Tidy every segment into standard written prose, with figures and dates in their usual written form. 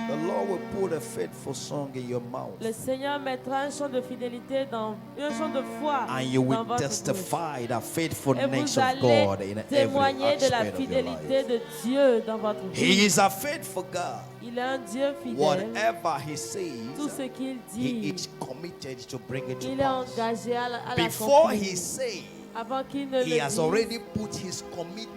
The Lord will put a faithful song in your mouth. Le Seigneur mettra un chant de fidélité un chant de foi And you dans will votre bouche. testify the Et faithfulness vous of allez God in every témoigner de la aspect of your fidélité life. de Dieu dans votre He vie. is a faithful God. Il est un Dieu fidèle. Whatever He Tout says, ce qu'il He dit, is committed to bring it to il est pass. engagé à Before l'accomplir. He says, Avant qu'il ne He le has dise, already put His committed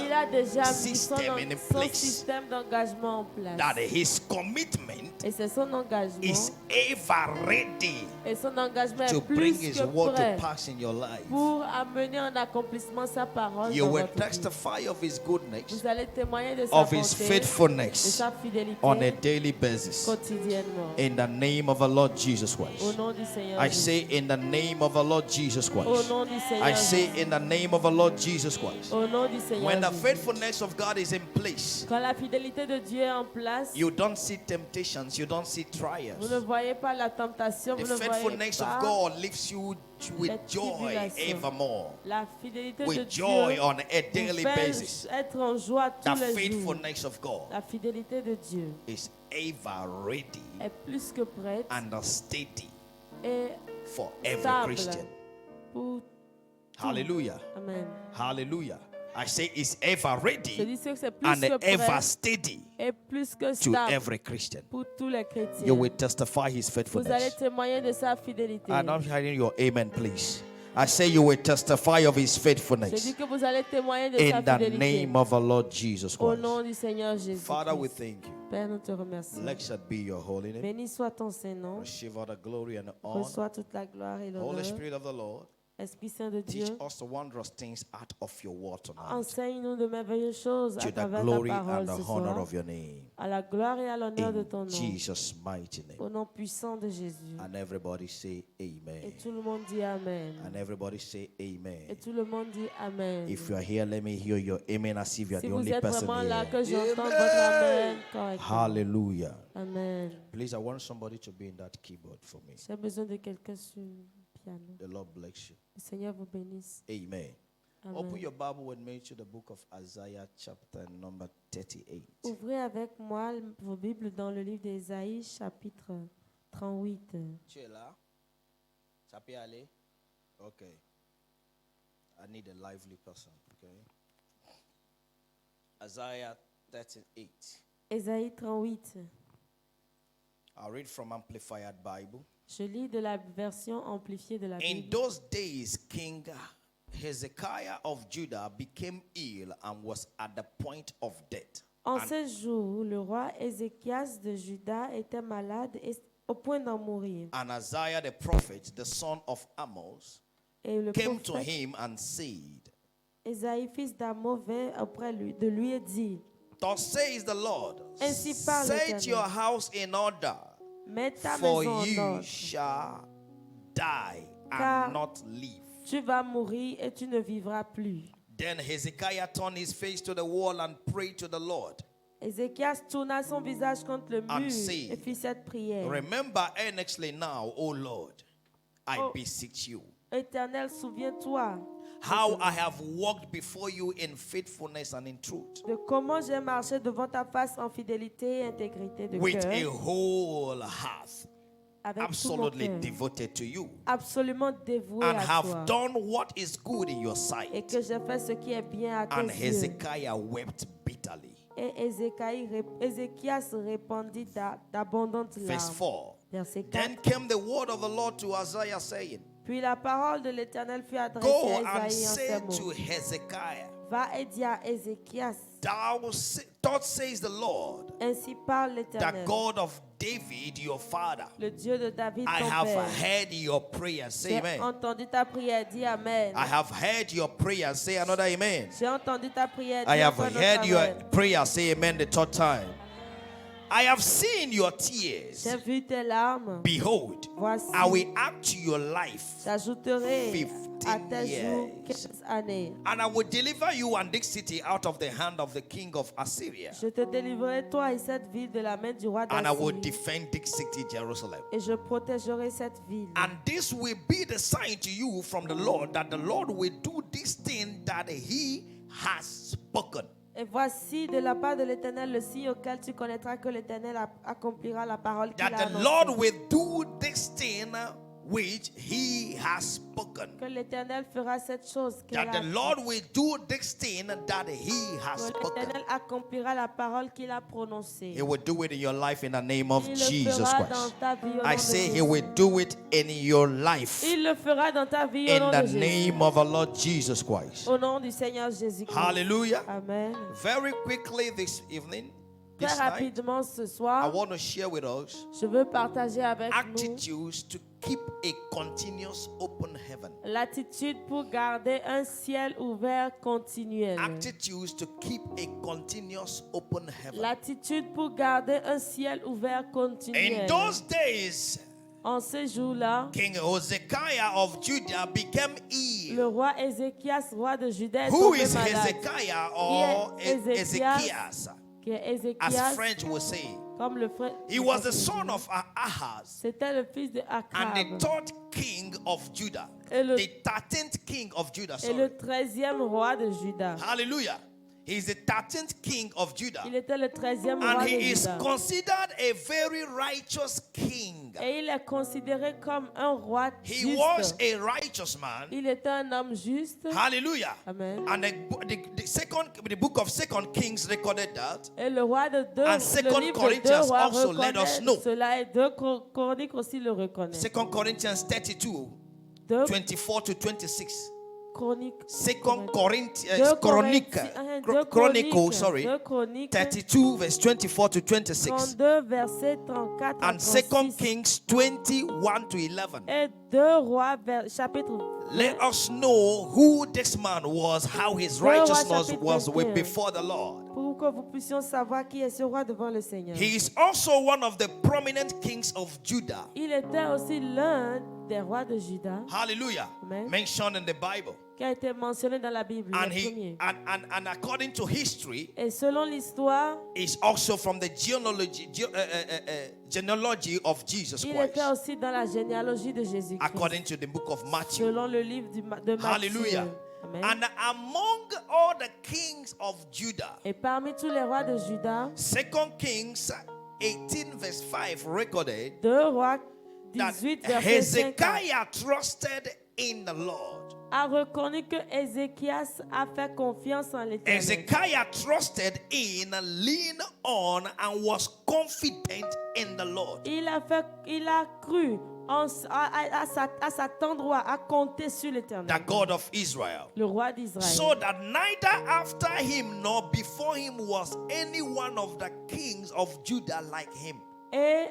il a déjà mis system in son place. système d'engagement en place. That His commitment Et c'est son engagement. is ever ready Et son engagement to est bring plus His que word to prêt pass in your life. pour amener en accomplissement sa parole You dans will votre vie. testify of His goodness, Vous allez témoigner de sa of His bonté, de faithfulness sa fidélité on a daily basis. quotidiennement. In the name of our Lord Jesus Au Christ. nom du Seigneur I Jésus. say in the name of our Lord Jesus Au Christ. nom du Seigneur I say Jésus. in the name of our Lord Jesus Christ. Au nom du Seigneur When the Jésus. faithfulness of God is in place, Quand la fidélité de Dieu est en place, you don't see temptations, you don't see vous ne trials. voyez pas la tentation, The vous ne voyez faithfulness of pas God lifts you with la joy tribulation. evermore. La fidélité de With Dieu joy on a vous daily fait basis. être en joie The tous les jours. faithfulness of God La fidélité de Dieu is ever ready est plus que prête and steady et for every stable Christian. pour Hallelujah. Amen. Hallelujah. I say it's ever Je ready dis que c'est plus and que ever prêt steady et plus que to stable every Christian. pour tous les chrétiens. You will testify His Vous allez faithfulness. témoigner de sa fidélité. I'm not hearing your amen, please. I say you will testify of His Je dis faithfulness que vous allez témoigner de sa in the fidélité. name of our Lord Jesus Au Christ. nom du Seigneur Jésus. Father, we thank you. Père, nous te remercions. Blessed be your holy name. Béni soit ton Saint-Nom. Receive all the glory and honor. Reçois toute la gloire et l'honneur. Holy Spirit of the Lord, Esprit Saint de teach Dieu, us the wondrous things out of your word tonight. enseigne-nous de merveilleuses choses To à the travers glory ta and parole the ce honor soir. of your name. À la gloire et à l'honneur de In ton nom. Jesus' mighty name. Au nom puissant de Jésus. And everybody say Et amen. tout le monde dit Amen. And everybody say Et amen. tout le monde dit Amen. If you are here, let me hear your amen as if you are Si the vous only êtes person vraiment là, here. que j'entende votre Amen correctement. Hallelujah. Amen. Please, I want somebody to be in that keyboard for me. J'ai besoin de quelqu'un sur le piano. The Lord bless you. Le Seigneur vous bénisse. Amen. Amen. Open your Bible with me to the book of Isaiah, chapter number 38. Ouvrez avec moi vos Bibles dans le livre d'Ésaïe, chapitre 38. Tu es là? Ça peut aller? Okay. I need a lively person, okay? Isaiah 38. Ésaïe 38. I'll read from Amplified Bible. Je lis de la version amplifiée de la In Bible. those days, King Hezekiah of Judah became ill and was at the point of death. En And ces jours, le roi Ézéchias de Juda était malade et au point d'en mourir. And Isaiah the prophet, the son of Amos, Et le came to prophète him and said, Ésaïe, fils d'Amos, vint auprès de lui et dit, Thus says the Lord, Ainsi parle set l'Éternel. your house in order, mets ta for maison en you ordre. shall die Car- and not live. Tu vas mourir et tu ne vivras plus. Then Hezekiah turned his face to the wall and prayed to the Lord. Ézéchias tourna son visage contre le And mur said, et fit cette prière. Remember earnestly now, O Lord, I Oh. beseech you, Éternel, souviens-toi how I have walked before you in faithfulness and in truth, de comment j'ai marché devant ta face en fidélité et intégrité de with a cœur, whole heart, avec tout mon absolutely cœur, devoted to you, absolument dévoué and à have toi, done what is good in your et sight. que j'ai fait ce qui est bien à tes And yeux. Hezekiah wept bitterly. Et Ézéchias répandit d'abondantes Verse larmes. 4. Verset 4. Then came the word of the Lord to Isaiah, saying, Puis la parole de l'Éternel fut adressée Go à and Ésaïe en say ces to mots. Hezekiah, Va et dis à Ézéchias, Thus says the Lord, ainsi parle the l'Éternel, God of David, your father. le Dieu de David, I ton have père. heard your prayer. Say J'ai amen. entendu ta prière, dis Amen. I have heard your prayer. Say another amen. J'ai entendu ta prière, I dis have encore notre heard your Amen. prayer. Say amen the third time. I have seen your tears. J'ai vu tes larmes. Behold, Voici, I will add to your life, j'ajouterai 15 à tes jours years. 15 années. and I will deliver you and this city out of the hand of the king of Assyria. Je te délivrerai, toi et cette ville, de la main du roi And I will d'Assyrie. defend this city, Jerusalem. Et je protégerai cette ville. And this will be the sign to you from the Lord, that the Lord will do this thing that he has spoken. Et voici de la part de l'Éternel le signe auquel tu connaîtras que l'Éternel accomplira la parole qu'il that a the Lord annoncée. will do this thing which he has spoken. Que l'Éternel fera cette chose qu'elle That a the dite. Lord will do this thing that he has Que spoken. l'Éternel accomplira la parole qu'il a prononcée. He will do it in your life in the name of Il le Jesus fera dans Christ. ta vie au nom I de say he Jésus. will do it in your life Il le fera dans ta vie au in nom the de Jésus. name of the Lord Jesus Christ. Au nom du Seigneur Jésus-Christ. Hallelujah. Amen. Very quickly this evening, Très this night, rapidement ce I soir, want to share with us je veux partager avec nous attitudes to keep a continuous open heaven. l'attitude pour garder un ciel ouvert continuel. Attitudes to keep a continuous open heaven. L'attitude pour garder un ciel ouvert continuel. In those days, En ces jours-là, King Hezekiah of Judah became ill. le roi Ézéchias, roi de Juda, est Who tombé is malade. Hezekiah or Qui est Ézéchias? Ezekias, Qui est as Ézéchias, French will say? comme le frère. He was the son of Ahaz C'était le fils de and Akab. the third king of Judah. Et le- The 13th king of Judah, Et le sorry. 13e roi de Juda. Hallelujah. He is the 13th king of Judah. Il était le 13e roi And de he is Juda. considered a very righteous king. Et il est considéré comme un roi He was juste. a righteous man. Il était un homme juste. Hallelujah. Amen. And the book of Second Kings recorded that. Et le roi de deux, And le Second livre de Corinthians deux rois also let us know. reconnaît cela et deux chroniques aussi le reconnaissent. Second Corinthians 32, Deux 24 to 26. chroniques. Second Deux Corinthians, Chronicle, sorry. Deux chroniques. 32 verse 24 to 26. 32 versets 34 à And Second 36. Kings 21 to 11. Et deux rois chapitre Let us know who this man was, how his Deux Rois, righteousness chapitre was 21. before the Lord. pour que vous puissiez savoir qui est ce roi devant le Seigneur. He is also one of the prominent kings of Judah. Il était aussi l'un des rois de Juda Hallelujah. Amen. Mentioned in the Bible. qui a été mentionné dans la Bible, And le he premier. and according to history, Et selon l'histoire, is also from the genealogy of Jesus il Christ. était aussi dans la généalogie de Jésus-Christ. According to the book of Matthew. Selon le livre de Matthieu. Hallelujah. Amen. And among all the kings of Judah, Et parmi tous les rois de Juda, Second Kings 18 verse 5 recorded deux rois that 18 verset 5 Hezekiah trusted in the Lord. a reconnu que Ézéchias a fait confiance en l'Éternel. Hezekiah trusted in, leaned on, and was confident in the Lord. Il a cru à s'attendre, à compter sur l'Éternel, The God of Israel. le roi d'Israël. So that neither after him nor before him was any one of the kings of Judah like him. Et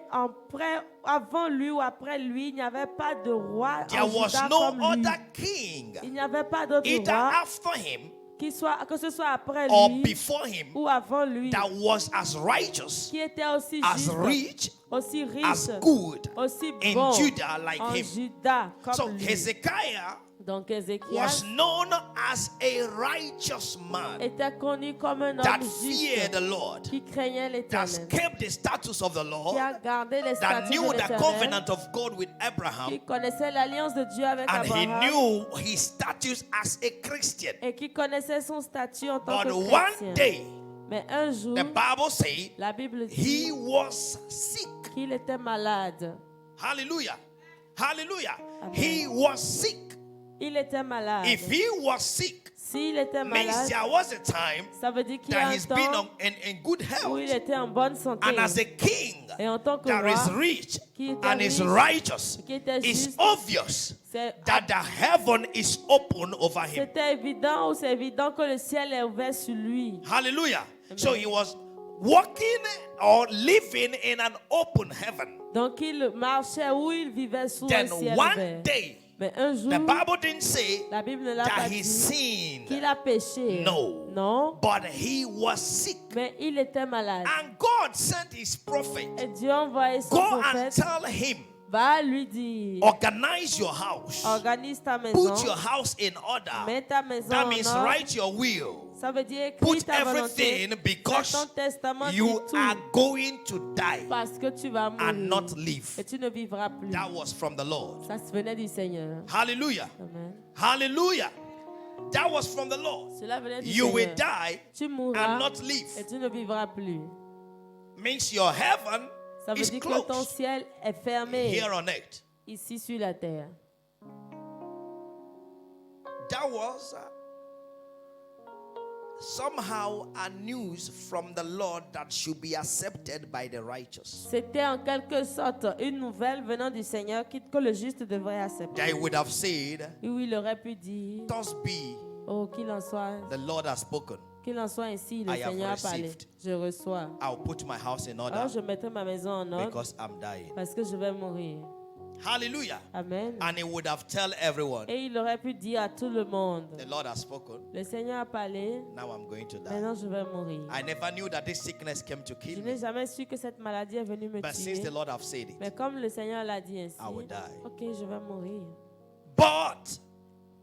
avant lui ou après lui, il n'y avait pas de roi There en was Juda no comme lui. other king, Il n'y avait pas d'autre either roi after him que ce soit après or lui before him, ou avant lui, that was as righteous, qui était aussi as juste, rich, aussi as riche, good aussi in bon Judah like en him. Juda comme So lui. Hezekiah Donc was Ézéchias known as a righteous man était connu comme un that homme feared the juste Lord, qui craignait that l'Éternel, kept the status of the qui Lord, a gardé les that statuts knew de the l'Éternel, covenant of God with qui Abraham, connaissait l'alliance de Dieu avec and he Abraham knew his status as a Christian. et qui connaissait son statut en tant But que one chrétien. day, Mais un jour, the Bible says la Bible dit he was sick. qu'il était malade. Hallelujah. Hallelujah. Amen. He was sick. Il était malade. If he was sick, S'il était means malade, there was a time ça veut dire qu'il y a that un he's been temps in good où il health. était en bonne santé. And as a king Et en tant que that is roi, rich qui était and is riche, righteous, qui était it's juste, obvious c'est that the heaven is open over him. c'était évident ou c'est évident que le ciel est ouvert sur lui. Hallelujah. Amen. So he was walking or living in an open heaven. Donc il marchait où il vivait sous un Then ciel one ouvert. day, Mais un jour, the Bible didn't say la Bible ne l'a that pas he dit sinned, qu'il a péché. No. Non. but he was sick. Mais il était malade. And God sent his prophet. Et Dieu a envoyé son Go and prophète. tell him, Va lui dire, organize your house. organise ta maison. Put your house in order. Mets ta maison That en means ordre. write your will. Ça veut dire écris Put ta volonté. everything because Dans ton testament, you dis tout. are going to die Parce que tu vas mourir. and not live. Et tu ne vivras plus. That was from the Lord. Ça venait du Seigneur. Hallelujah. Amen. Hallelujah. That was from the Lord. Cela venait du You will Seigneur. die Tu and mourras not live. et tu ne vivras plus. Means your heaven Ça veut is dire que ton closed ciel est fermé here on earth. ici sur la terre. That was somehow a news from the Lord that should be accepted by the righteous. C'était en quelque sorte une nouvelle venant du Seigneur que le juste devrait accepter. They would have said, Où il aurait pu dire, "Thus be, oh, qu'il en soit spoken. Qu'il en soit ainsi, le I have Seigneur a parlé. received. Je reçois. I'll put my house in order Alors je mettrai ma maison en ordre because I'm dying." parce que je vais mourir. Hallelujah. Amen. And he would have tell everyone, Et il aurait pu dire à tout le monde, "The Lord has spoken. le Seigneur a parlé, Now I'm going to die." maintenant je vais mourir. I never knew that this sickness came to Je kill n'ai me. jamais su que cette maladie est venue me But since tuer. the Lord have said it, Mais comme le Seigneur l'a dit ainsi, I will die. ok, je vais mourir. But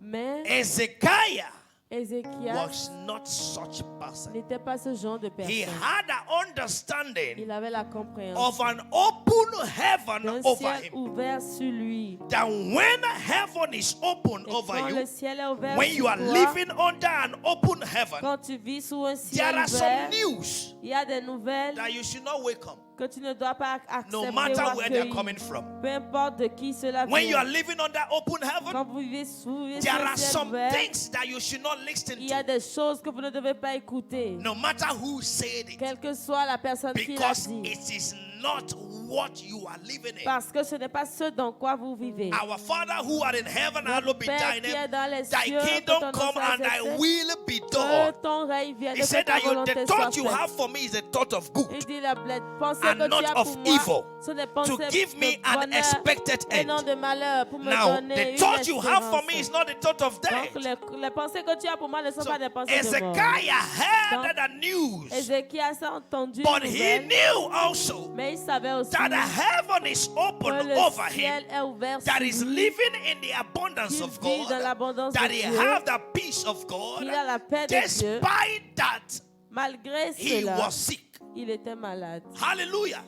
Mais Ezekiah Ézéchias was not such a person. n'était pas ce genre de He personne. had an understanding Il avait la compréhension of an open heaven d'un over ciel him. ouvert sur lui. That when heaven is open Et over quand le you, ciel est ouvert when you sur are toi, living under an open heaven, quand tu vis sous un there ciel are some ouvert, news il y a des nouvelles that you should not welcome, que tu ne dois pas accepter no ou matter where they're accueillir. coming from. Peu importe de qui cela When you are vient. living under open Quand heaven, vous vivez sous un there are ciel some ouvert, things that you should not listen il y a to, des choses que vous ne devez pas écouter. no matter who said it, Quelle que soit la personne qui l'a because dit. it is not what you are living in. Parce que ce n'est pas ce dans quoi vous vivez. Our Father who art in heaven, hallowed be Père thy qui est name. dans les Thy cieux, que kingdom ton nom come soit and thy accepté. will be Que done. ton règne vienne He et said que ta that the volonté soit thought you faite. have for me is a thought of good, Il dit la pensée and que not tu as of pour moi, evil, ce n'est to pensée give me de an bonheur expected et non end. de malheur pour me Now, donner the une thought you have for me espérance. is not the thought of death. Donc les pensées que tu as pour moi ne sont So pas des pensées de mort. Ezekiah heard Donc, the news, Ézéchias a entendu but une he nouvelle, knew also mais il savait aussi that the heaven is que open le over ciel him, est ouvert that sur is lui, living in the abundance qu'il of vit dans God, l'abondance that de he Dieu, have the peace of God, qu'il a la paix de Dieu. despite that Malgré he cela, was sick. il était malade. Hallelujah.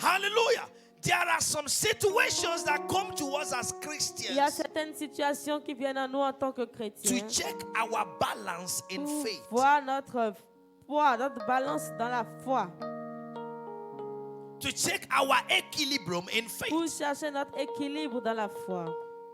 Hallelujah. There are some situations that come to us as Il y a Christians certaines situations qui viennent à nous en tant que to chrétiens check our balance in pour faith. voir notre poids, notre balance dans la foi, To check our equilibrium in pour faith. chercher notre équilibre dans la foi.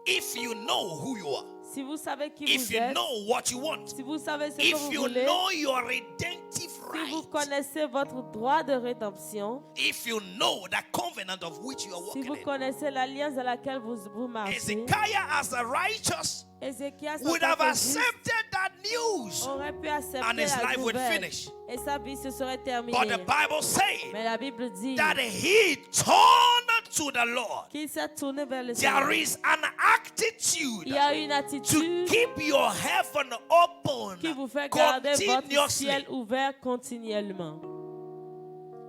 If you know who you are, Si vous savez qui if vous you êtes, know what you want, si vous savez ce que if vous you voulez, know your redemptive si vous right, connaissez votre droit de rédemption, if you know the covenant of which you are si walking vous in, connaissez l'alliance dans laquelle vous marchez, Ezekiah as a righteous Ézéchias en would tant have que juste accepted that news, aurait pu accepter and his la life would nouvelle finish. et sa vie se serait terminée. But the Bible says Mais la Bible dit that he turned to the Lord. qu'il s'est tourné vers le There Seigneur. is an attitude Il y a une to attitude keep your heaven open qui vous fait garder votre continuously. ciel ouvert continuellement.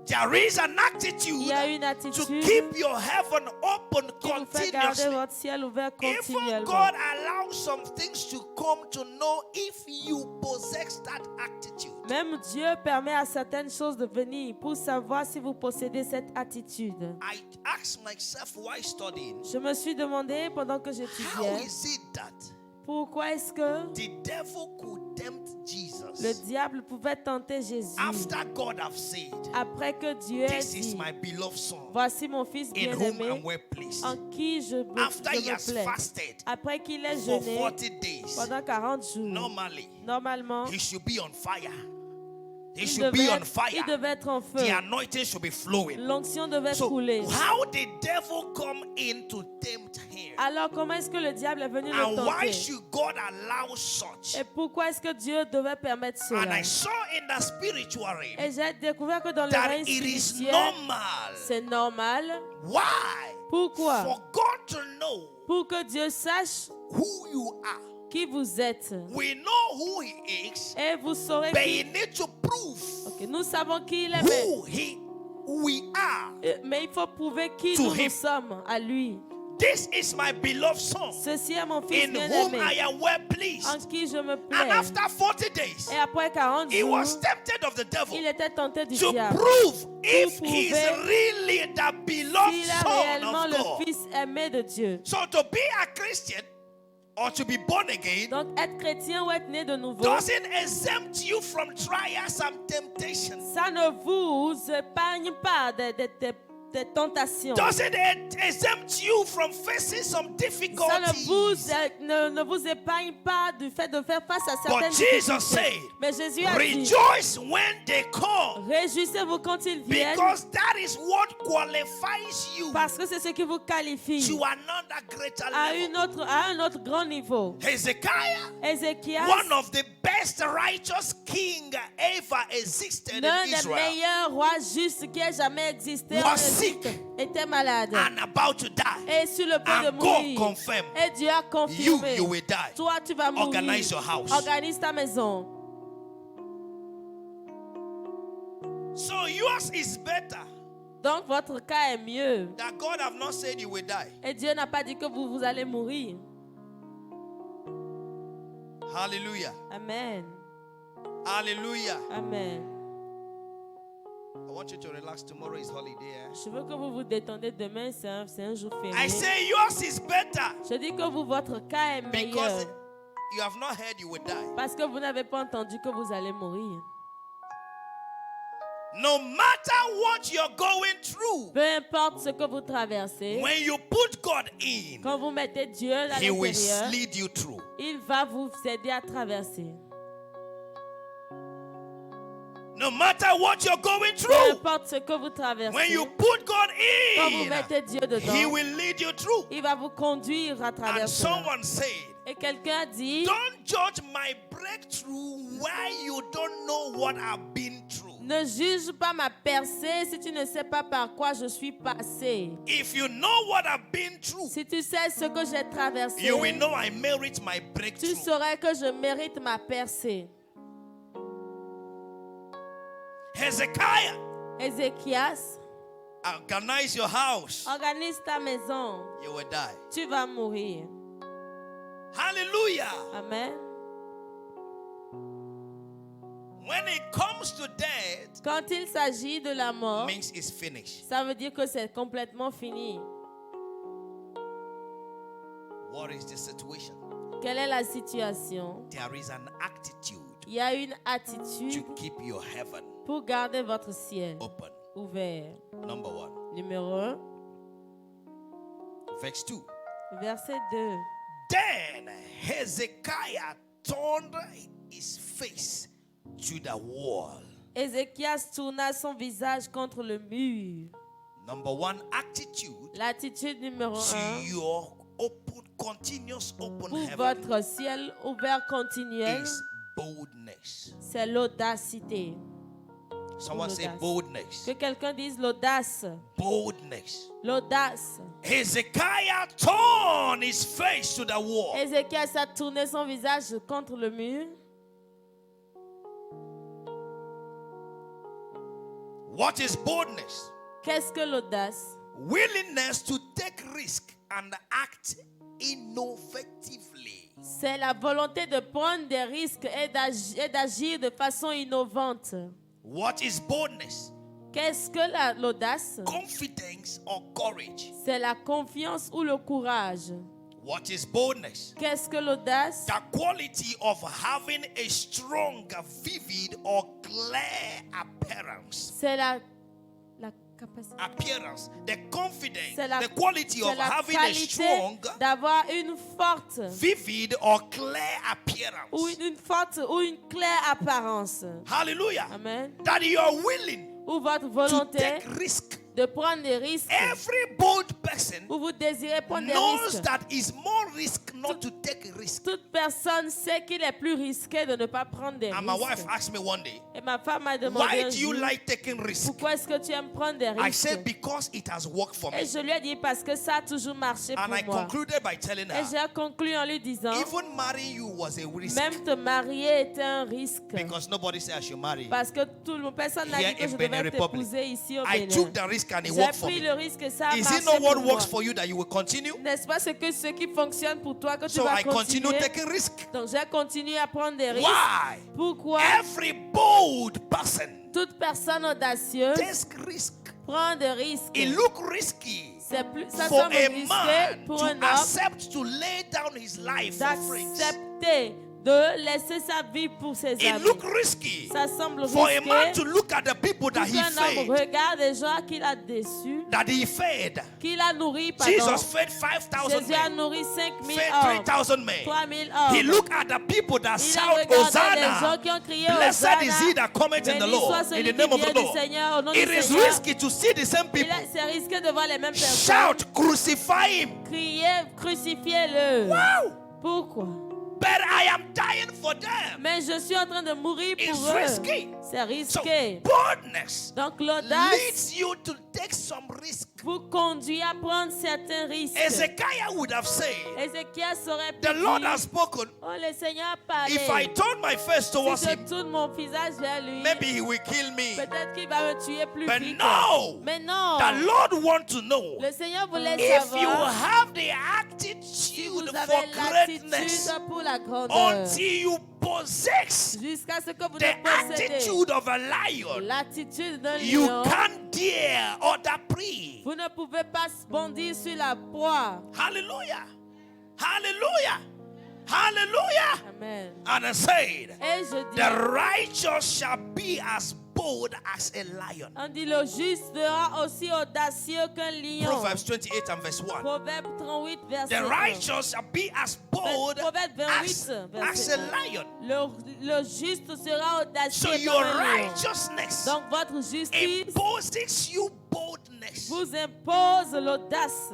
There is an Il y a attitude une to attitude keep your heaven open qui vous fait garder continuously. votre ciel ouvert Even continuellement. God allows some things to come to know if you possess that attitude. Même Dieu permet à certaines choses de venir pour savoir si vous possédez cette attitude. I asked myself while studying, Je me suis demandé pendant que how j'étudiais, is it that pourquoi est-ce que the devil could tempt le Jesus diable pouvait tenter Jésus after God have said, après que Dieu ait "This is dit, my beloved son, voici mon fils in whom bien-aimé I'm well pleased." en qui je After he me has plais. fasted Après qu'il ait for jeûné 40 days, pendant 40 jours, normally normalement, he should be on fire. He il should be devait, on il fire. devait être en feu. The anointing should be flowing. L'onction devait So, couler. how did devil come in to tempt him? Alors, comment est-ce que le diable est venu le And why tenter? should God allow such? Et pourquoi est-ce que Dieu devait permettre And cela? I saw in the spiritual realm Et j'ai découvert que dans le that règne it is spirituel, normal. c'est normal. Why? Pourquoi? For God to know Pour que Dieu sache who you are. qui vous êtes. We know who he is, Et vous saurez but qui... he needs to prove Ok, nous savons qui il est, who we are. mais il faut prouver qui To nous him. sommes à lui. This is my beloved son, Ceci est mon fils in whom bien-aimé, I am well pleased. en qui je me And plais. after 40 days, Et après 40 he jours, was tempted of the devil il était tenté du to diable. prove if Pour he's prouver really the beloved S'il est son réellement of le God. fils aimé de Dieu. So to be a Christian or to be born again Donc, être chrétien ou être né de nouveau, doesn't exempt you from trials and temptations. ça ne vous épargne pas des tentations. Doesn't exempt you from facing some Ça difficulties. ne vous épargne pas du fait de faire face à certaines But Jesus difficultés. said, Mais Jésus a dit, rejoice when they come, réjouissez-vous quand ils viennent, because that is what qualifies you parce que c'est ce qui vous qualifie to another greater à level. un autre grand niveau. Hezekiah, Ézéchias, one of the best righteous king ever existed l'un in des Israel, meilleurs rois justes qui ait jamais existé en was Égypte, sick était malade and about to die. et sur le point de And God mourir. confirmed, Et Dieu a confirmé, you will die. toi tu vas mourir. Organize your house. Organise ta maison. So yours is better. Donc votre cas est mieux. That God have not said you will die. Et Dieu n'a pas dit que vous allez mourir. Hallelujah. Amen. Hallelujah. Amen. I want you to relax. Tomorrow is holiday. Je veux que vous vous détendez demain, c'est un jour I férié. say yours is better Je dis que votre cas est because meilleur you have not heard you will die. parce que vous n'avez pas entendu que vous allez mourir. No matter what you're going through, Peu importe ce que vous traversez, when you put God in, quand vous mettez Dieu à He will l'intérieur, lead you through. il va vous aider à traverser. No matter what you're going Peu through, importe ce que vous when traversez, you put God quand vous in, mettez Dieu He dedans, will lead you through. il va vous conduire à And travers cela. someone said, Et quelqu'un a dit, don't judge my breakthrough while you don't know what I've been through. ne juge pas ma percée si tu ne sais pas par quoi je suis passé. If you know what I've been through, Si tu sais ce que j'ai traversé, you will know I merit my tu breakthrough. saurais que je mérite ma percée. Hezekiah, Ézéchias, organize your house. organise ta maison. You will die. Tu vas mourir. Hallelujah. Amen. When it comes to death, Quand il s'agit de la mort, means it's finished. ça veut dire que c'est complètement fini. What is the situation? Quelle est la situation? There is an attitude Il y a une attitude to keep your heaven pour garder votre ciel open. ouvert. Number 1. Numéro 1, Verse 2. verset 2. Then Hezekiah turned his face to the wall. Ézéchias tourna son visage contre le mur. Number 1 attitude L'attitude numéro to 1 your open, continuous open pour heaven votre ciel ouvert continuel, is boldness. c'est l'audacité. Someone say L'audace. boldness. Que quelqu'un dise l'audace. Boldness. L'audace. Hezekiah turned his face to the wall. Ézéchias a tourné son visage contre le mur. What is boldness? Qu'est-ce que l'audace? Willingness to take risk and act innovatively. C'est la volonté de prendre des risques et d'agir de façon innovante. What is boldness? Qu'est-ce que l'audace? Confidence or courage. C'est la confiance ou le courage. What is boldness? Qu'est-ce que l'audace? The quality of having a strong, vivid, or clear appearance. C'est la capacité. Appearance. The confidence. C'est la, The quality of c'est la having a qualité strong, d'avoir une forte vivid, or clear appearance. ou une forte ou une claire apparence. Hallelujah. Amen. That you are willing Ou votre to volonté take risk. de prendre des risques. Every bold person Ou vous désirez prendre des knows risques. that it's more risk not to take a risk. Toute personne sait qu'il est plus risqué de ne pas prendre des And my wife risques. asked me one day, Et ma femme m'a demandé why un do you jour, like taking risks? pourquoi est-ce que tu aimes prendre des I risques? said, because it has worked for Et me. je lui ai dit parce que ça a toujours marché And pour I moi. concluded by telling Et her, j'ai conclu en lui disant, even marrying you was a risk. même te marier était un risque. Because nobody said I should marry you. Parce que personne n'a Here dit que in je Benin devais Republic, t'épouser ici au I Bénin. took the risk and it J'ai worked for pris me. le risque et ça a Is marché it not what pour works moi. for you that you will continue? N'est-ce pas ce qui fonctionne pour toi que tu So vas I continue continuer? taking risk. Donc j'ai continué à prendre des risques. Why? Pourquoi? Every bold person Toute personne audacieuse takes risk. prend des risques. It look risky Ça for semble a risqué man pour to un homme accept to lay down his life for friends. d'accepter de laisser sa vie pour ses It amis. look risky Ça semble for a man risqué to look at the people that pour he qu'un homme fed, regarde les gens qu'il a déçus, that he fed. qu'il a nourris, pardon. Jesus fed 5,000 Jésus a men, nourri 5000 fed hommes, 3,000 men. 3000 He hommes. looked at the people that Il a shout regardé les Hosanna. gens qui ont crié Blessed Hosanna. is he that cometh in the Béni soit Lord, celui in the qui name of vient the du Lord. Seigneur, au nom It du is Seigneur. risky to see the same people. C'est risqué de voir les mêmes personnes. Shout, crucify him. Crier, crucifiez-le. Wow! Pourquoi? But I am dying for them. Mais je suis en train de mourir It's pour eux. risky. C'est So risqué. boldness Donc l'audace leads you to take some risk. vous conduit à prendre certains risques. Ezekiel would have said, Ézéchias aurait pu the Lord dire, has spoken. oh, le Seigneur a parlé. If I turn my face towards Si je him, tourne mon visage vers lui, maybe he will kill me. peut-être qu'il va me tuer plus But vite. no! Mais non. The Lord wants to know Le Seigneur voulait if you savoir have the si vous attitude avez for greatness l'attitude pour la grandeur. until you possess Jusqu'à ce que vous the ne possédez attitude of a lion. l'attitude d'un You lion. can't dare other prey. Vous ne pouvez pas bondir sur la proie. Hallelujah. Hallelujah. Hallelujah. Amen. And I said, Et je dis, the righteous shall be as bold as a lion. on dit le juste sera aussi audacieux qu'un lion. Proverbs 28 and verse 1. Proverbe 38, verset The 1. righteous shall be as bold Proverbe 28, as a verset 1. lion. Le juste sera audacieux So comme your un lion. righteousness Donc votre justice imposes you boldness. vous impose l'audace.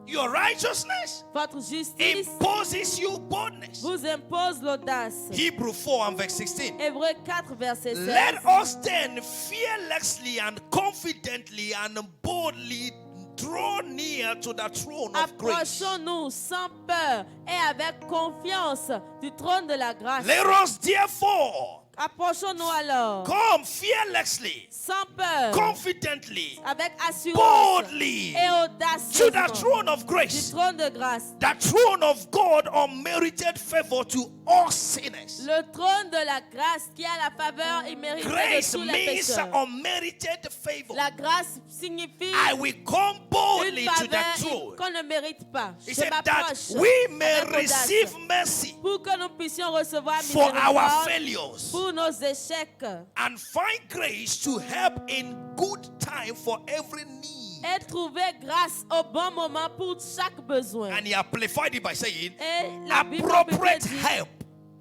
Your righteousness Votre justice imposes you boldness. vous impose l'audace. Hebrew 4 and verse 16. Hébreux 4, verset 16. Let us then fearlessly and confidently and boldly draw near to the throne of grace. Approchons-nous sans peur et avec confiance du trône de la grâce. Let us therefore Approchons-nous alors come fearlessly, sans peur, confidently, avec assurance boldly et to audacieusement the throne of du grace, trône de grâce. the throne of God unmerited favor to all sinners. Le trône de la grâce qui a la faveur imméritée Grace de tous les means pécheurs. unmerited favor. La grâce signifie I will come boldly une to the faveur throne. qu'on ne mérite pas. He Je said that m'approche we may avec audace receive mercy pour que nous puissions recevoir for our miséricorde failures pour nos échecs and find grace to help in good time for every need. et trouver grâce au bon moment pour chaque besoin. And he amplified it by saying, Et la Bible appropriate dit help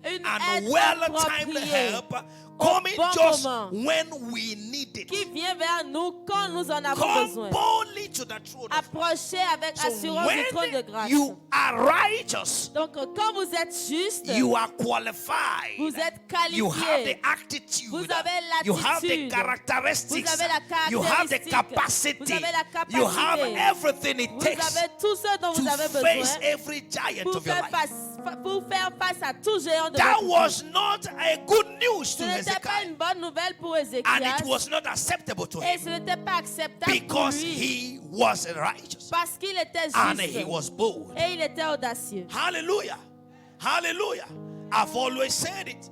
une and aide well-timed appropriée help coming bon just moment when we need it. qui vient vers nous quand nous en avons Come besoin. boldly to the throne of God. Approchez avec So assurance du trône de when grâce. you are righteous, Donc quand vous êtes juste, you are qualified. vous êtes You have the qualifié. attitude. Vous avez You have the l'attitude. characteristics. Vous avez la You have the caractéristique. capacity. Vous avez la capacité. You have everything it Vous takes avez tout ce dont vous avez to face besoin every giant pour of your faire, life. pour faire face à tout géant de That votre vie. was not a good news Ce to n'était pas Hezekiah. une bonne nouvelle pour And Ézéchias it was not acceptable to et him ce n'était pas acceptable pour because lui he was righteous parce qu'il était and juste he was bold. et il était audacieux. Hallelujah. Hallelujah. I've always said it.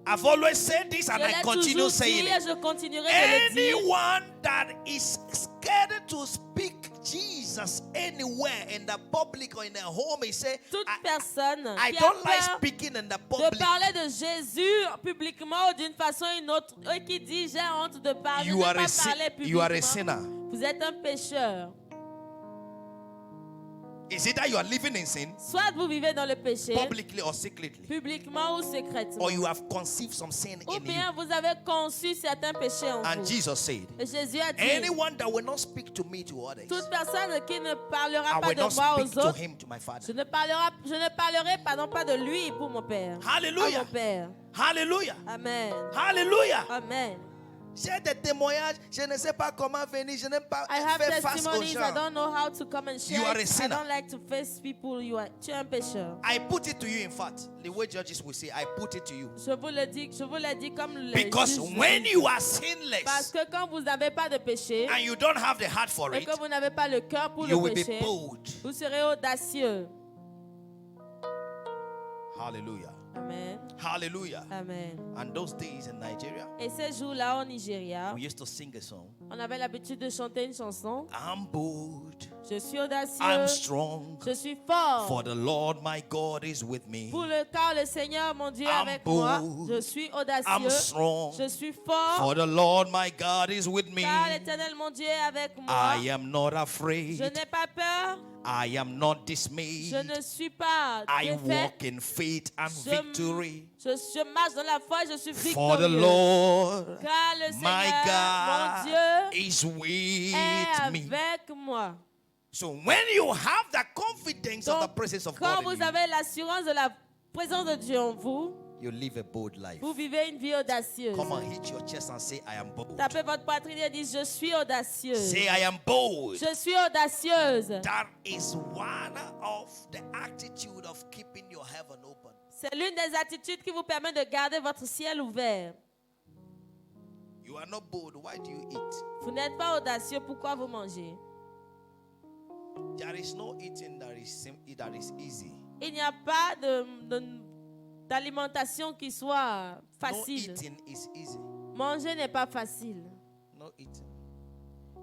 I've always said this and Je I l'ai continue toujours saying dit et it. je continuerai de le dire. Anyone that is scared to speak Jesus anywhere in the public or in a home, he say, Toute personne I qui a don't like peur speaking in the de public. parler de Jésus publiquement ou d'une façon ou une autre et qui dit j'ai honte de parler, You de are pas a sin- parler you are a publiquement. sinner. Vous êtes un pécheur. Is it that you are living in sin Soit vous vivez dans le péché, publicly or secretly? publiquement ou secrètement. Or you have conceived some sin Ou in you? bien vous avez conçu certains péchés en And vous. Jesus said, Et Jésus a dit, anyone that will not speak to me to others, toute personne qui ne parlera I pas will de not moi speak aux to autres, him, to my Father. je ne parlerai pardon, pas de lui pour mon Père. Hallelujah. À mon Père. Hallelujah. Amen. Hallelujah. Amen. J'ai des témoignages, je ne sais pas comment venir, je n'aime pas I have faire face aux testimonies. I gens. don't know how to come and share. You are a it. I sinner. don't like to face people. Tu es un pécheur. I put it to you, in fact, the way judges will say, I put it to you. Je vous le dis comme le Because juge when dit. you are Parce sinless que quand vous n'avez pas de péché and you don't have the heart for et it, que vous n'avez pas le cœur pour you le will be péché, bold. vous serez audacieux. Hallelujah. Amen. Hallelujah. Amen. And those days in Nigeria, Et ces jours-là au Nigeria, we used to sing a song. on avait l'habitude de chanter une chanson. I'm bold, Je suis I'm audacieux, strong, je suis fort. for the Lord my God is with me. Pour le car le Seigneur mon Dieu est I'm avec moi. bold, Je suis I'm audacieux, strong, je suis fort. for the Lord my God is with me. Car l'Éternel mon Dieu est avec moi. I am not Je afraid, n'ai pas peur. I am not dismayed. Je ne suis pas I défait. walk in faith and Je, victory. je marche dans la foi et je suis For the victorieux. Lord Car le my Seigneur, mon God Dieu, is with est me. avec moi. So when you have the confidence of the Donc, presence of quand God vous in you, avez l'assurance de la présence de Dieu en vous, you live a bold life. vous vivez une vie audacieuse. Come on, hit your chest and say, I am bold. Tapez votre poitrine et dites, je suis audacieuse. Say, I am bold. Je suis audacieuse. That is one of the attitude of keeping your heaven open. C'est l'une des attitudes qui vous permet de garder votre ciel ouvert. You are not bold. Why do you eat? Vous n'êtes pas audacieux, pourquoi vous mangez? There is no eating that is easy. Il n'y a pas d'alimentation qui soit No facile. eating is easy. Manger n'est pas facile. No eating.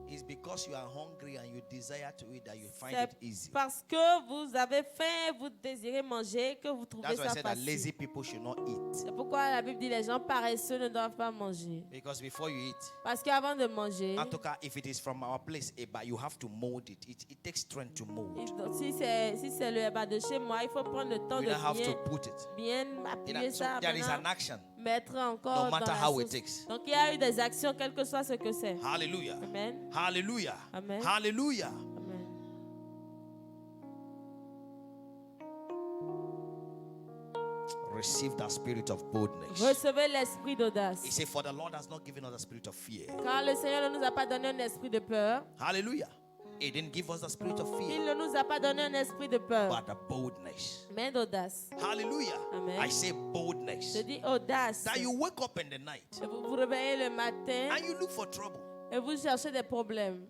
It's because you are hungry and you desire to eat that you find C'est it easy. parce que vous avez faim, vous désirez manger, que vous trouvez That's why I ça said that facile. lazy people should not eat. C'est pourquoi la Bible dit les gens paresseux ne doivent pas manger. Because before you eat, Parce qu'avant de manger, en tout cas, if it is from our place, but you have to mold it. It takes strength to mold. si c'est le eba de chez moi, il faut prendre le temps You de don't have bien, to put it. bien You know, appuyer so ça, there is an maintenant, action, mettre encore no matter dans la how it sauce. takes. Donc il y a eu des actions, quel que soit ce que c'est. Hallelujah. Amen. Hallelujah. Amen. Hallelujah. Amen. Receive that spirit of boldness. Recevez l'esprit d'audace. He said, for the Lord has not given us a spirit of fear. Car le Seigneur ne nous a pas donné un esprit de peur. Hallelujah. He didn't give us a spirit of Il fear, ne nous a pas donné un esprit de peur, but a boldness. mais d'audace. Hallelujah. Amen. I say boldness. Je dis audace. That you wake up in the night Et vous vous réveillez le matin and you look for trouble. et vous cherchez des problèmes.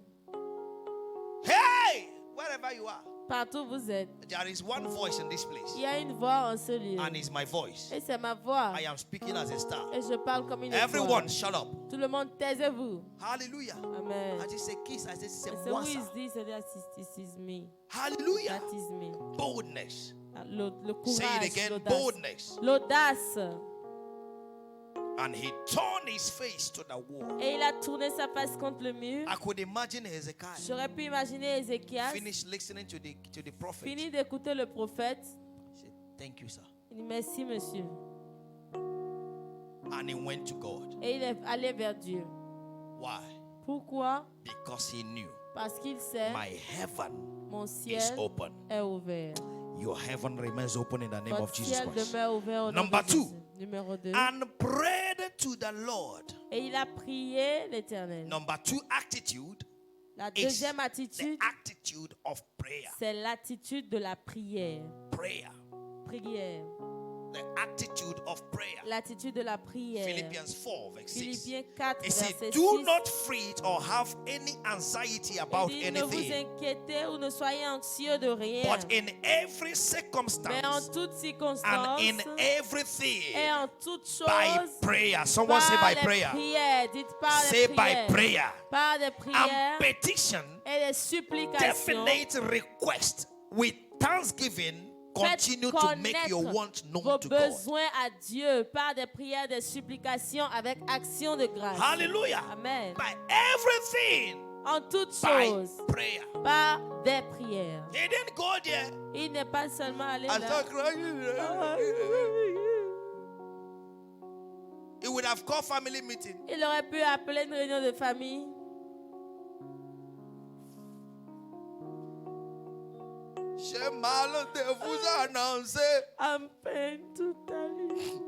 Hey, wherever you are, Partout où vous êtes, there is one voice in this place, il y a une voix en ce lieu. and it's my voice. Et c'est ma voix. I am speaking as a star. Et je parle comme une Everyone, voix. shut up. Tout le monde, taisez-vous. Hallelujah. Amen. I just say kiss. I just say I say, who is wasa. this? I say, this is me. Hallelujah. That is me. Boldness. Le Say it courage, again. l'audace. Boldness. L'audace. And he turned his face to the wall. Et il a tourné sa face contre le mur. I could imagine Hezekiah J'aurais pu imaginer Ézéchias finish listening to the prophet. finir d'écouter le prophète. He said, thank you, sir. Il dit merci, monsieur. And he went to God. Et il est allé vers Dieu. Why? Pourquoi? Because he knew Parce qu'il sait, my heaven mon is ciel open. est ouvert. Your heaven remains open in the name of Votre Jesus ciel Christ. demeure ouvert au nom Number de 2. Jésus. Numéro 2. And prayed to the Lord. Et il a prié l'Éternel. Number 2 attitude La is deuxième the attitude, attitude of prayer. c'est l'attitude de la prière. Prayer. Prière. The attitude of prayer. L'attitude de la prière. Philippians 4 verse 6. Philippiens 4, It says, verset 6. do not fret or have any anxiety about Il dit, ne vous anything, inquiétez ou ne soyez anxieux de rien. but in every Mais en circumstance toutes and circonstances in everything, et en toutes choses, by prayer. Someone say par by les prayer. prières, dites par Say les by prières, prayer. par des And prières petition, et des supplications. definite request with thanksgiving. Continue Faites to make your connaître want known vos to God. besoins à Dieu par des prières, des supplications avec action de grâce. Hallelujah. Amen. By everything, En toutes by choses, prayer. par des prières. He didn't go there Il n'est pas seulement allé and là. start crying. He would have called family meeting. Il aurait pu appeler une réunion de famille. J'ai mal de vous annoncer. En peine totally.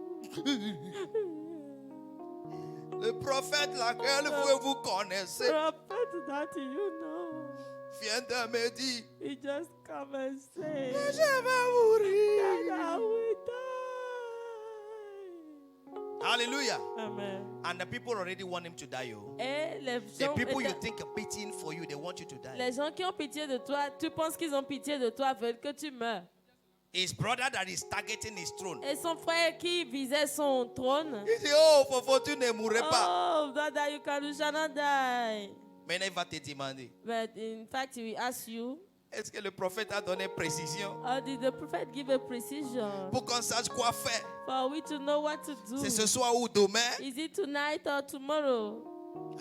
Le prophète laquelle vous connaissez Prophet that you know. vient de me dire, He just come and say je vais mourir. that I will die. Hallelujah. Amen. And the people already want him to die. Oh. Et les The gens, people you think are pitying for you, they want you to die. les gens qui ont pitié de toi, tu penses qu'ils ont pitié de toi, veulent que tu meurs. His brother that is targeting his throne. Et son frère qui visait son trône. Il dit, oh, Fofo, tu ne mourrais pas. Oh, Dada, you shall not die. Maintenant, il va te demander, But in fact, he will ask you, est-ce que le prophète a donné précision did the prophet give a precision pour qu'on sache quoi faire? for we to know what to do? C'est ce soir ou demain? Is it tonight or tomorrow?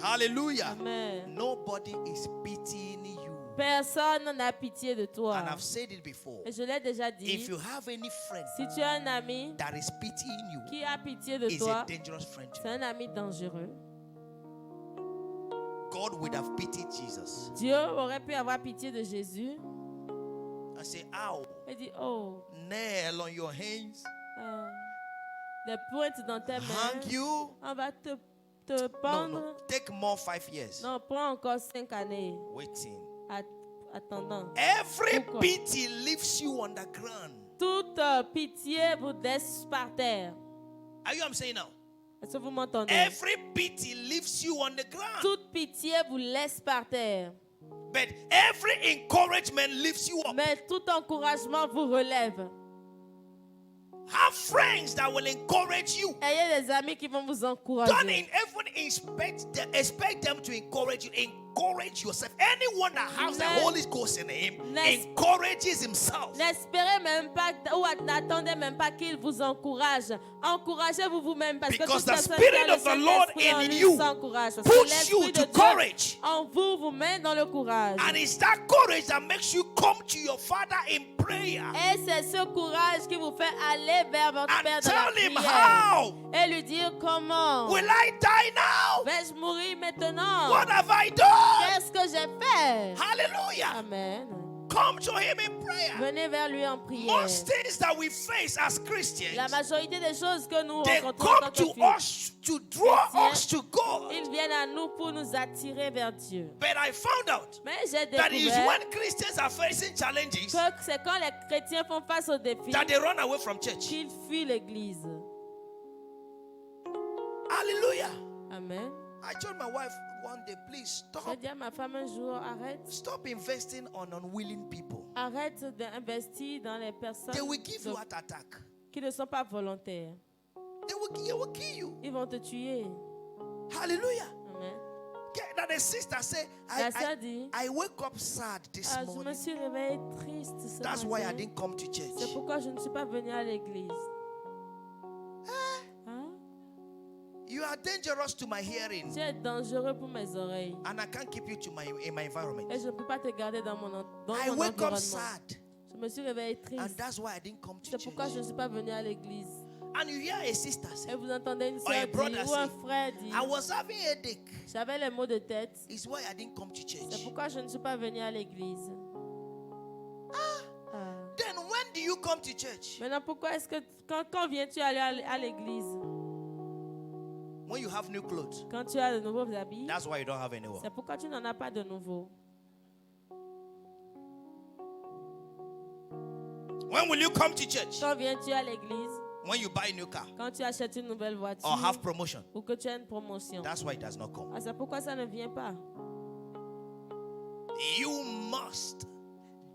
Hallelujah. Amen. Nobody is pitying you. Personne n'a pitié de toi. And I've said it before. Et je l'ai déjà If dit. you have any friend Si tu as un ami that is pitying you, qui a pitié de is toi, a dangerous friend to c'est you. un ami dangereux. God would have pitied Jesus Dieu aurait pu avoir pitié de Jésus. and say, ow, Il dit, oh, nail on your hands, des pointes dans tes mains. hang you. On va te No, pendre. no, take more 5 years. Non, prends encore 5 années. Waiting. Attendant. Every Pourquoi? pity leaves you on the ground. Toute pitié vous laisse par terre. Are you what I'm saying now? Est-ce que vous m'entendez? Every pity leaves you on the ground. Toute pitié vous laisse par terre. But every encouragement lifts you up. Mais tout encouragement vous relève. Have friends that will encourage you. Ayez des amis qui vont vous Don't encourager. even expect them to encourage you. Encourage yourself. Anyone that has the Ne- Holy Ghost in him ne- encourages himself. N'espérez même pas ou n'attendez même pas qu'il vous encourage. Encouragez-vous vous-même parce Because que toute the personne Spirit qui a le of the Lord Saint-Esprit en in lui you s'encourage. Parce que puts you l'Esprit to de Dieu courage. en vous met dans le courage. And it's that courage that makes you come to your Father in prayer Et c'est ce courage qui vous fait aller vers votre and Père dans la tell him prière. how. Et lui dire comment. Will I die now? Vais-je mourir maintenant? What have I done? Qu'est-ce que j'ai fait? Hallelujah. Amen. Come to him in prayer. Venez vers lui en prière. Most things that we face as Christians, La majorité des choses que nous they rencontrons en come tant to que filles, us to draw us to God. ils viennent à nous pour nous attirer vers Dieu. But I found out Mais j'ai that is découvert when Christians are facing challenges que c'est quand les chrétiens font face aux défis that they run away from church. qu'ils fuient l'église. Hallelujah. Amen. I told my wife one day, please J'ai stop. dit à ma femme un jour, Stop investing on unwilling people. arrête d'investir dans les personnes They will give you heart attack. qui ne sont pas volontaires. They will kill you. Ils vont te tuer. Hallelujah. Amen. That the sister said, La sœur dit, I wake up sad this je me morning. suis réveillée triste ce That's why I matin. didn't come to C'est church. pourquoi je ne suis pas venue à l'église. Hein? You are dangerous to my hearing, Tu es dangereux pour mes oreilles. and I can't keep you in my environment. Et je ne peux pas te garder dans mon I wake up environnement. sad, Je me suis réveillée and triste. that's why I didn't come to C'est pourquoi je ne church. suis pas venue à l'église. And you hear a sister Et say, vous entendez une Or a soeur brother dire, ou un say, frère dire, I was having a headache. j'avais les maux de tête. It's why I didn't come to C'est church. pourquoi je ne suis pas venue à l'église. Ah. Then when do you come to church? Maintenant, pourquoi est-ce que quand viens-tu aller à l'église? When you have new clothes. Quand tu as de nouveaux habits, That's why you don't have any work. c'est pourquoi tu n'en as pas de nouveaux. When will you come to church? Quand viens-tu à l'église? When you buy a new car Quand tu achètes une nouvelle voiture or have promotion. ou que tu as une promotion. That's why it does not come. Ah, c'est pourquoi ça ne vient pas. You must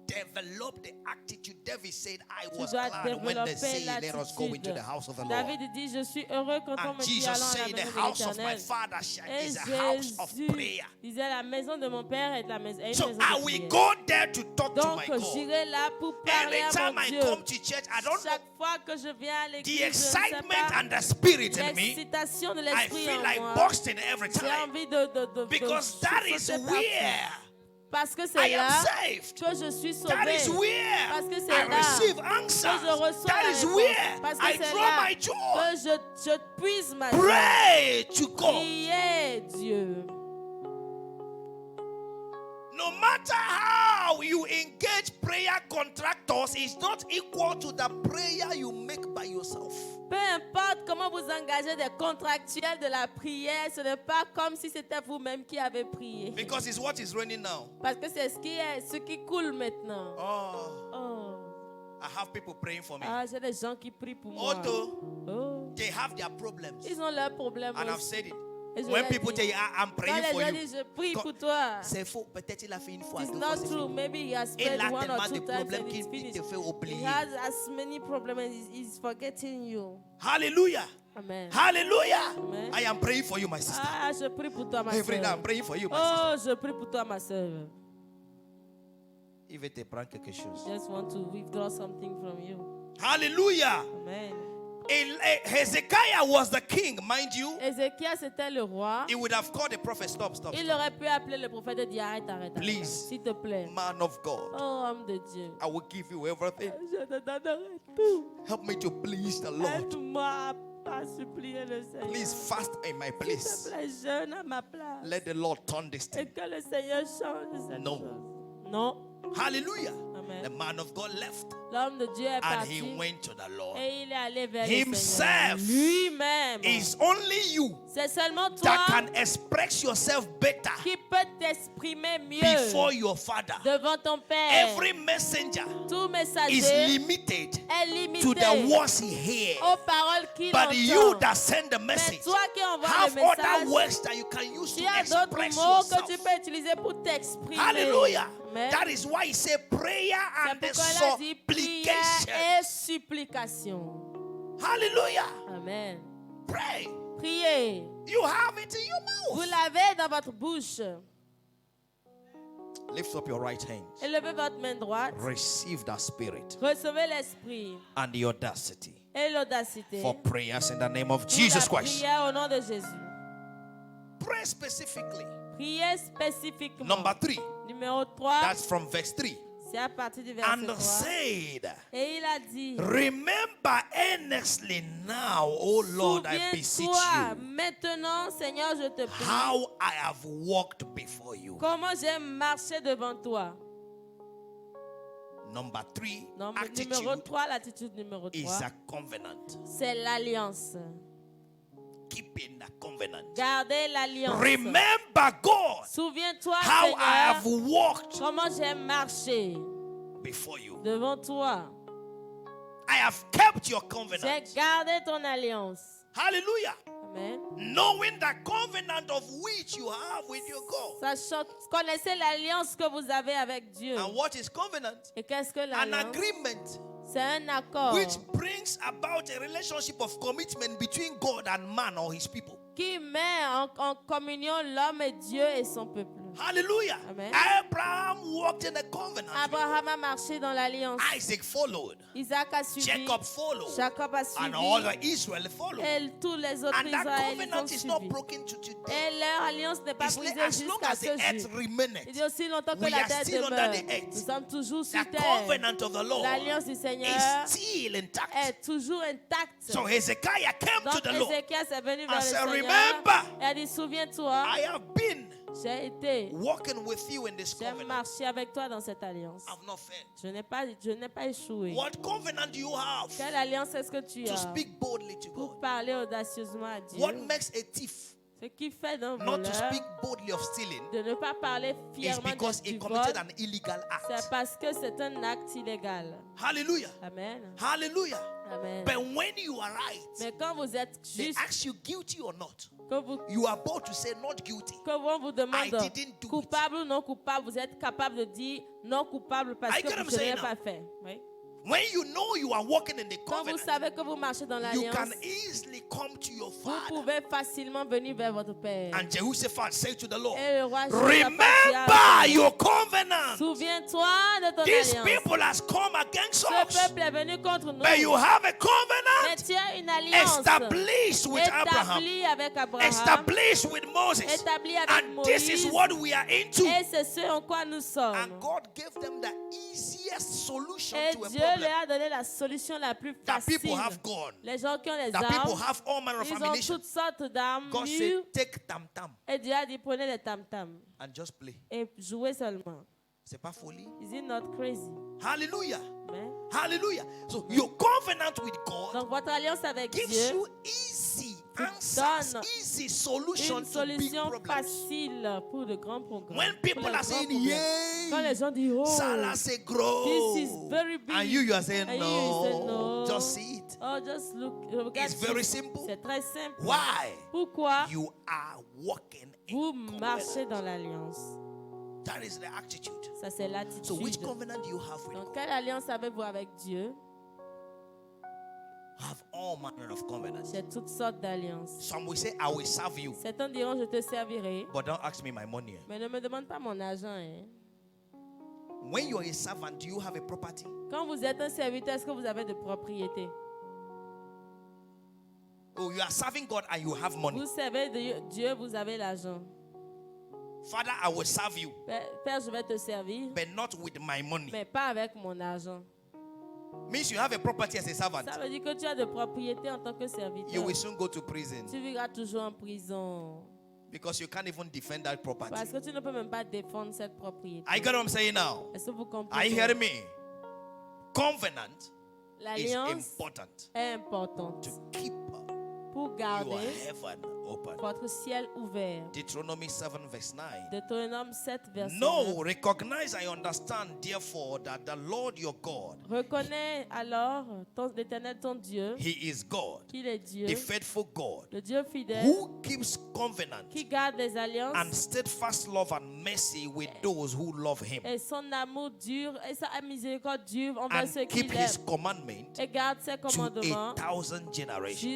develop the attitude. David said, I Tu was dois glad when they say, développer let us go into l'attitude. the house of the Lord. David dit, je suis heureux quand on And me dit Jesus allons à la said, the maison de house of my l'Éternel. father Et is a house of Jésus prayer. disait, la maison de mon père est une So maison I de will prière. go there to talk to Donc my God. j'irai là pour parler à Anytime mon I Dieu. come to church, I don't know Chaque fois que je viens à the l'église, je ne sais excitement pas and the spirit in me. l'excitation de I l'esprit feel en like moi. boxing every J'ai time envie de because that is sauter partout. where Parce que I c'est là am saved. que je suis That is sauvé. where Parce que c'est I là receive que answers. je reçois That la is réponse. where Parce que I c'est draw là my joy. que je puise ma joie. Pray to God. Priez Dieu. No matter how you engage prayer contractors, is not equal to the prayer you make by yourself. Peu importe comment vous engagez des contractuels de la prière, ce n'est pas comme si c'était vous-même qui avez prié. Because it's what is raining now. Parce que c'est ce qui coule maintenant. Oh, Oh. I have people praying for me. Ah, j'ai des gens qui prient pour moi. Although Oh. they have their problems. Ils ont leurs problèmes And I've aussi. said it. Et je When lui ai people dit, tell you, I'm quand praying les for gens you, disent, je prie quand- pour toi, c'est faux. Peut-être il a fait une fois, it's deux fois, not c'est true. fini. Maybe he has Il prayed a one or tellement de two times problèmes and qu'il it's finished. te fait He oublier. has as many problems and he's forgetting you. Hallelujah. Amen. Hallelujah. Amen. I am praying for you, my sister. Ah, je prie pour toi, ma Every day I'm soeur. praying for you, my Oh, sister. je prie pour toi, ma soeur. Il veut te prendre quelque chose. Just want to withdraw something from you. Hallelujah. Amen. Hezekiah was the king, mind you. Ézéchias était le roi. He would have called the prophet, stop. Il aurait pu appeler le prophète et dire arrête, arrête, arrête. Please. S'il te plaît. Man of God, Oh, homme de Dieu. I will give you everything. Je te donnerai tout. Help me to please the Lord. Aide-moi à supplier le Seigneur. Please fast in my S'il te place. plaît, jeûne à ma place. Let the Lord turn this Et thing. que le Seigneur change cette No. chose. Non. Hallelujah. Amen. The man of God left L'homme de Dieu est and parti. he went to the Lord. Et il est allé vers Himself. le Seigneur. Lui-même. It's only you C'est seulement toi that can express yourself better qui peux t'exprimer mieux before your father. devant ton Père. Every messenger Tout is messager limited est limité to the words he hears. aux paroles qu'il But entend. you that send the Mais message toi qui envoies have le other message, words that you can use to tu as d'autres express mots que yourself. tu peux utiliser pour t'exprimer. Hallelujah. Amen. That is why he said prayer C'est and pourquoi il a dit prière supplication. et supplication. Hallelujah. Amen. Pray. Priez. You have it in your Vous mouth. l'avez dans votre bouche. Lift up your right hand. Élevez votre main droite. Receive that spirit Recevez l'esprit and the audacity et l'audacité for prayers in the name of pour Jesus la Christ. prière au nom de Jésus. Pray specifically. Priez spécifiquement. Number 3. Numéro 3, That's from verse 3. c'est à partir du verset And 3. said, Et il a dit, remember earnestly now, O Lord, I beseech souviens-toi you, maintenant, Seigneur, je te prie, how I have walked before you. comment j'ai marché devant toi. Number 3, Numéro attitude 3, l'attitude numéro 3, is a covenant. c'est l'alliance. Keeping the covenant. Gardez l'alliance. Remember, God, Souviens-toi, how I have Seigneur, walked comment j'ai marché before you. devant toi. I have kept your J'ai covenant. gardé ton alliance. Hallelujah. Amen. Knowing the covenant of which you have with your God. Sachant, connaissez l'alliance que vous avez avec Dieu. And what is covenant? Et qu'est-ce que An l'alliance? agreement C'est un accord which brings about a relationship of commitment between God and man or his people. qui met en communion l'homme et Dieu et son peuple. Hallelujah. Amen. Abraham walked in a covenant. Abraham a marché dans l'alliance. Isaac followed. Isaac a suivi. Jacob followed. Jacob a And suivi. all the Israel followed. Et tous les autres And that Israélites ont covenant is not suivi. broken to today. Et leur alliance n'est pas It's brisée as long jusqu'à as the ce earth jour. remaineth. Il dit aussi longtemps que We la are terre still under demeure. the earth. Nous sommes toujours sur The terre. covenant of the Lord L'alliance du Seigneur is still intact. est toujours intacte. So Hezekiah came to Donc the Lord. Ézéchias est venu I vers le said, Seigneur. remember, Et a dit, souviens-toi, I have been j'ai été, walking with you in this j'ai covenant. marché avec toi dans cette alliance. I've not failed. Je n'ai pas échoué. What covenant do you have Quelle alliance est-ce que tu to as speak boldly to pour God? parler audacieusement à Dieu? What makes a thief Ce qui fait d'un not to voleur speak boldly of stealing de ne pas parler is fièrement because du he vol, committed an illegal c'est act. parce que c'est un acte illégal. Hallelujah. Amen. Hallelujah. Amen. But when you are right, Mais quand vous êtes they juste, ask you guilty or not. que You are bold to say not guilty. on vous demande I didn't do coupable ou non coupable, vous êtes capable de dire non coupable parce I que get what vous I'm ne l'avez saying pas fait. Oui. When you know you are walking in the Quand vous covenant, savez que vous marchez dans you l'alliance, can easily come to your vous father. pouvez facilement venir vers votre Père. And Jehoshaphat said to the Lord, Et le roi Josaphat dit à remember Dieu, your covenant. souviens-toi de ton This alliance. people has come against Ce us. peuple est venu contre nous. But you have a Mais covenant tu as une alliance established with Abraham, établie avec Abraham, established with Moses. établie avec And this is Moïse. what we are into. Et c'est ce en quoi nous sommes. And God gave them the easiest solution Et to a Dieu problem. leur a donné la solution la plus That people facile. have gone. Les gens qui ont les That people armes, have all manner of ils ont ammunition. toutes sortes d'armes God nues. said, take tam-tam Et Dieu a dit, prenez les tam-tams and just play. et jouez seulement. C'est pas folie. Is it not crazy? Hallelujah. Amen. Hallelujah. So your covenant with God Donc votre alliance avec gives Dieu you easy vous answers, donne easy solution une to big solution problems. facile pour de grands programmes. When people are saying, Quand les yay, gens disent, oh, Salah say grow, this is very big. and you are saying And you say, no, no. just see it. Oh, just look. Regarde It's very juste. simple. C'est très simple. Why? Pourquoi You are walking vous in marchez covenant. dans l'alliance? That is the attitude. Ça, c'est So which l'attitude. covenant do you have with Donc, God? quelle alliance avez-vous avec Dieu? Have all manner of covenants. J'ai toutes sortes d'alliances. Some will say, I will serve you, Certains diront, je te servirai. but don't ask me my money. Mais ne me demande pas mon argent. Hein. When you are a servant, do you have a property? Quand vous êtes un serviteur, est-ce que vous avez de propriété? Oh, you are serving God and you have money. Vous servez Dieu, vous avez l'argent. Father, I will serve you, Père, je vais te servir, but not with my money. mais pas avec mon argent. Means you have a property as a servant. Ça veut dire que tu as de propriété en tant que You serviteur. will soon go to prison Tu vivras toujours en prison. because you can't even defend that property. Parce que tu ne peux même pas défendre cette propriété. I get what I'm saying now. Est-ce que vous Are comprenez? you hearing me? Covenant is L'alliance important est importante to keep pour your garder heaven open. votre ciel ouvert. Deuteronomy 7 verse 9. Deutéronome 7, verset 9. No, recognize, I understand, therefore, that the Lord your God, Reconnais alors l'Éternel ton Dieu, He is God, qu'il est Dieu, the faithful God, le Dieu fidèle, who keeps covenant qui garde les alliances and steadfast love and mercy with those who love Him et son amour dur et sa miséricorde dure envers ceux and qui keep His l'aiment commandment et garde ses to commandements 1,000 generations.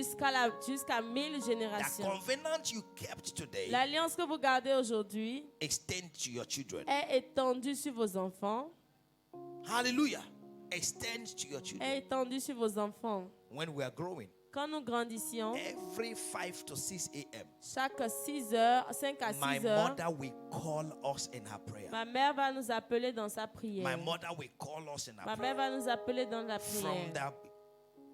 jusqu'à 1000 The générations. covenant you kept today L'alliance que vous gardez aujourd'hui extend to your children. est étendue sur vos enfants, Hallelujah. Extend to your children. est étendue sur vos enfants. When we are growing, Quand nous grandissions, every 5 to 6 a.m., chaque 6 heures, 5 à 6 my heures, mother will call us in her prayer. ma mère va nous appeler dans sa My prière. mother will call us in her Ma prayer. mère va nous appeler dans la From prière. the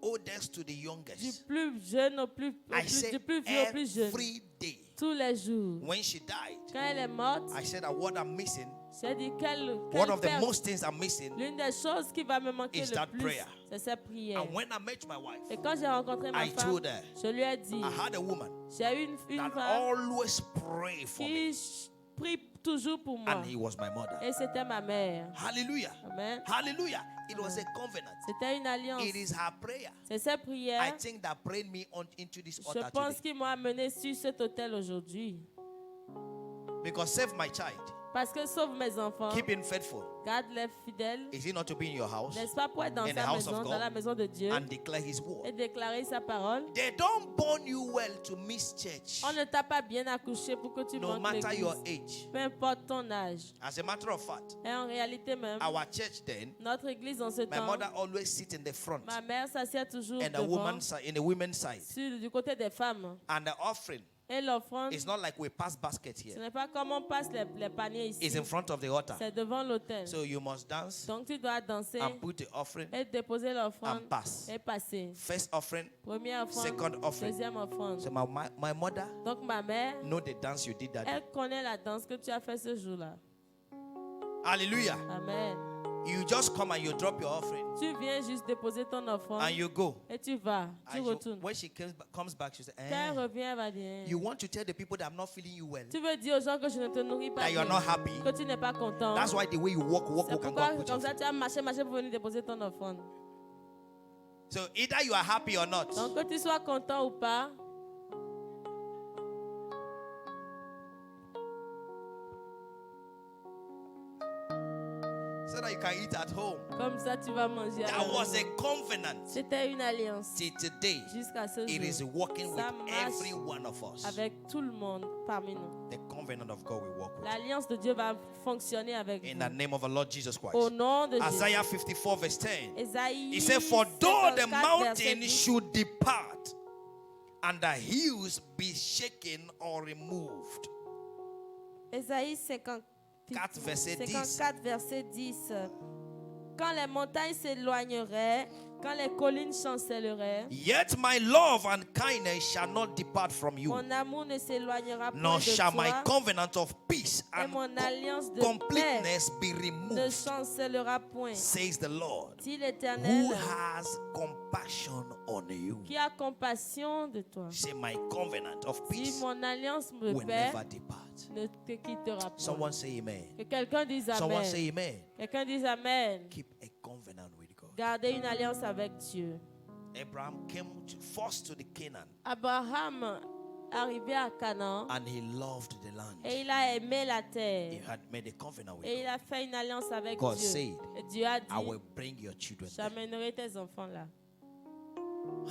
oldest to the Du youngest. plus jeune au plus, I say du plus vieux au plus jeune. every day. Tous les jours. When she died, Quand elle est morte, I said that what I'm missing, j'ai dit one qu'elle of the perd. most things I'm missing, L'une des choses qui va me manquer is le that plus, prayer. c'est cette prière. and when I met my wife, Et quand j'ai rencontré ma I femme, told her, je lui ai dit, I had a woman j'ai eu une that femme always pray for me, qui prie toujours pour moi. and he was my mother. Et c'était ma mère. Hallelujah. Amen. Hallelujah. It was a covenant. C'était une alliance. It is her prayer. C'est cette I prière, think that prayed me into this je altar pense, today. qui m'a amené sur cet hôtel aujourd'hui. Because save my child, Parce que sauve mes enfants, keep him faithful. garde-les fidèles. Is he not to be in your house N'est-ce pas pour être dans In the sa house of maison, God, dans la maison de Dieu, and declare his word? et déclarer sa parole? They don't born you well to miss church, On ne t'a pas bien accouché pour que tu no manques matter your l'église. age. Peu importe ton âge. As a matter of fact, Et en réalité même, our church then, notre église en ce my temps, mother always sit in the front ma mère s'assied toujours and the devant, woman's side, in the women's side, du côté des femmes. and the offering Et l'offrande, is not like we pass basket ce here. n'est pas comme on passe les paniers It's ici. in front of the altar. C'est devant l'autel. So you must dance Donc tu dois danser and put the offering et déposer l'offrande and pass. et passer. First offering, Première offrande, second offering. deuxième offrande. So my mother Donc ma mère, know the dance you did that day. elle connaît la danse que tu as fait ce jour-là. Hallelujah. Amen. You just come and you drop your offering Tu viens juste déposer ton offrande and you go. et tu vas, tu And retournes. when she comes back, she says, Quand elle revient, elle va dire, you want to tell the people that I'm not feeling you well, tu veux dire aux gens que je ne te nourris pas that you're bien, not happy. que tu n'es pas content. That's why the way you walk C'est and go pourquoi and put your comme ça tu as marché pour venir déposer ton offrande. So either you are happy or not. Donc que tu sois content ou pas, So that you can eat at home. comme ça tu vas manger. à la That was maison. a covenant. C'était une alliance. Till today, Jusqu'à ce it is jour, working with ça marche every one of us. avec tout le monde parmi nous. The covenant of God will work with. L'alliance de Dieu va fonctionner avec In vous. the name of our Lord Jesus Christ. Au nom de Jésus. Isaiah 54 verse 10. Ésaïe He said, for though the 54, verset mountain 10. should depart and the hills be shaken or removed. Ésaïe 54, 54, verset 10. Quand les montagnes s'éloigneraient, quand les collines chancelleraient, Yet my love and kindness shall not depart from you, mon amour ne s'éloignera point nor de shall my toi, covenant of peace et and mon alliance de paix completeness be ne removed, chancellera point. says the Lord, Dit who l'Éternel, has compassion on you. qui a compassion de toi. Say, my covenant of Si peace mon alliance me will paix never depart. ne te quittera point. Someone say amen. Que quelqu'un dise Someone Amen. say amen. Quelqu'un dise Amen. Keep a covenant with God. Gardez une alliance avec Dieu. Abraham came first to the Canaan, Abraham arrivé à Canaan and he loved the land. et il a aimé la He terre. had made a covenant with Et il God. a fait une alliance avec God Dieu. said, Et Dieu a dit, I will bring your children there. j'amènerai tes enfants là.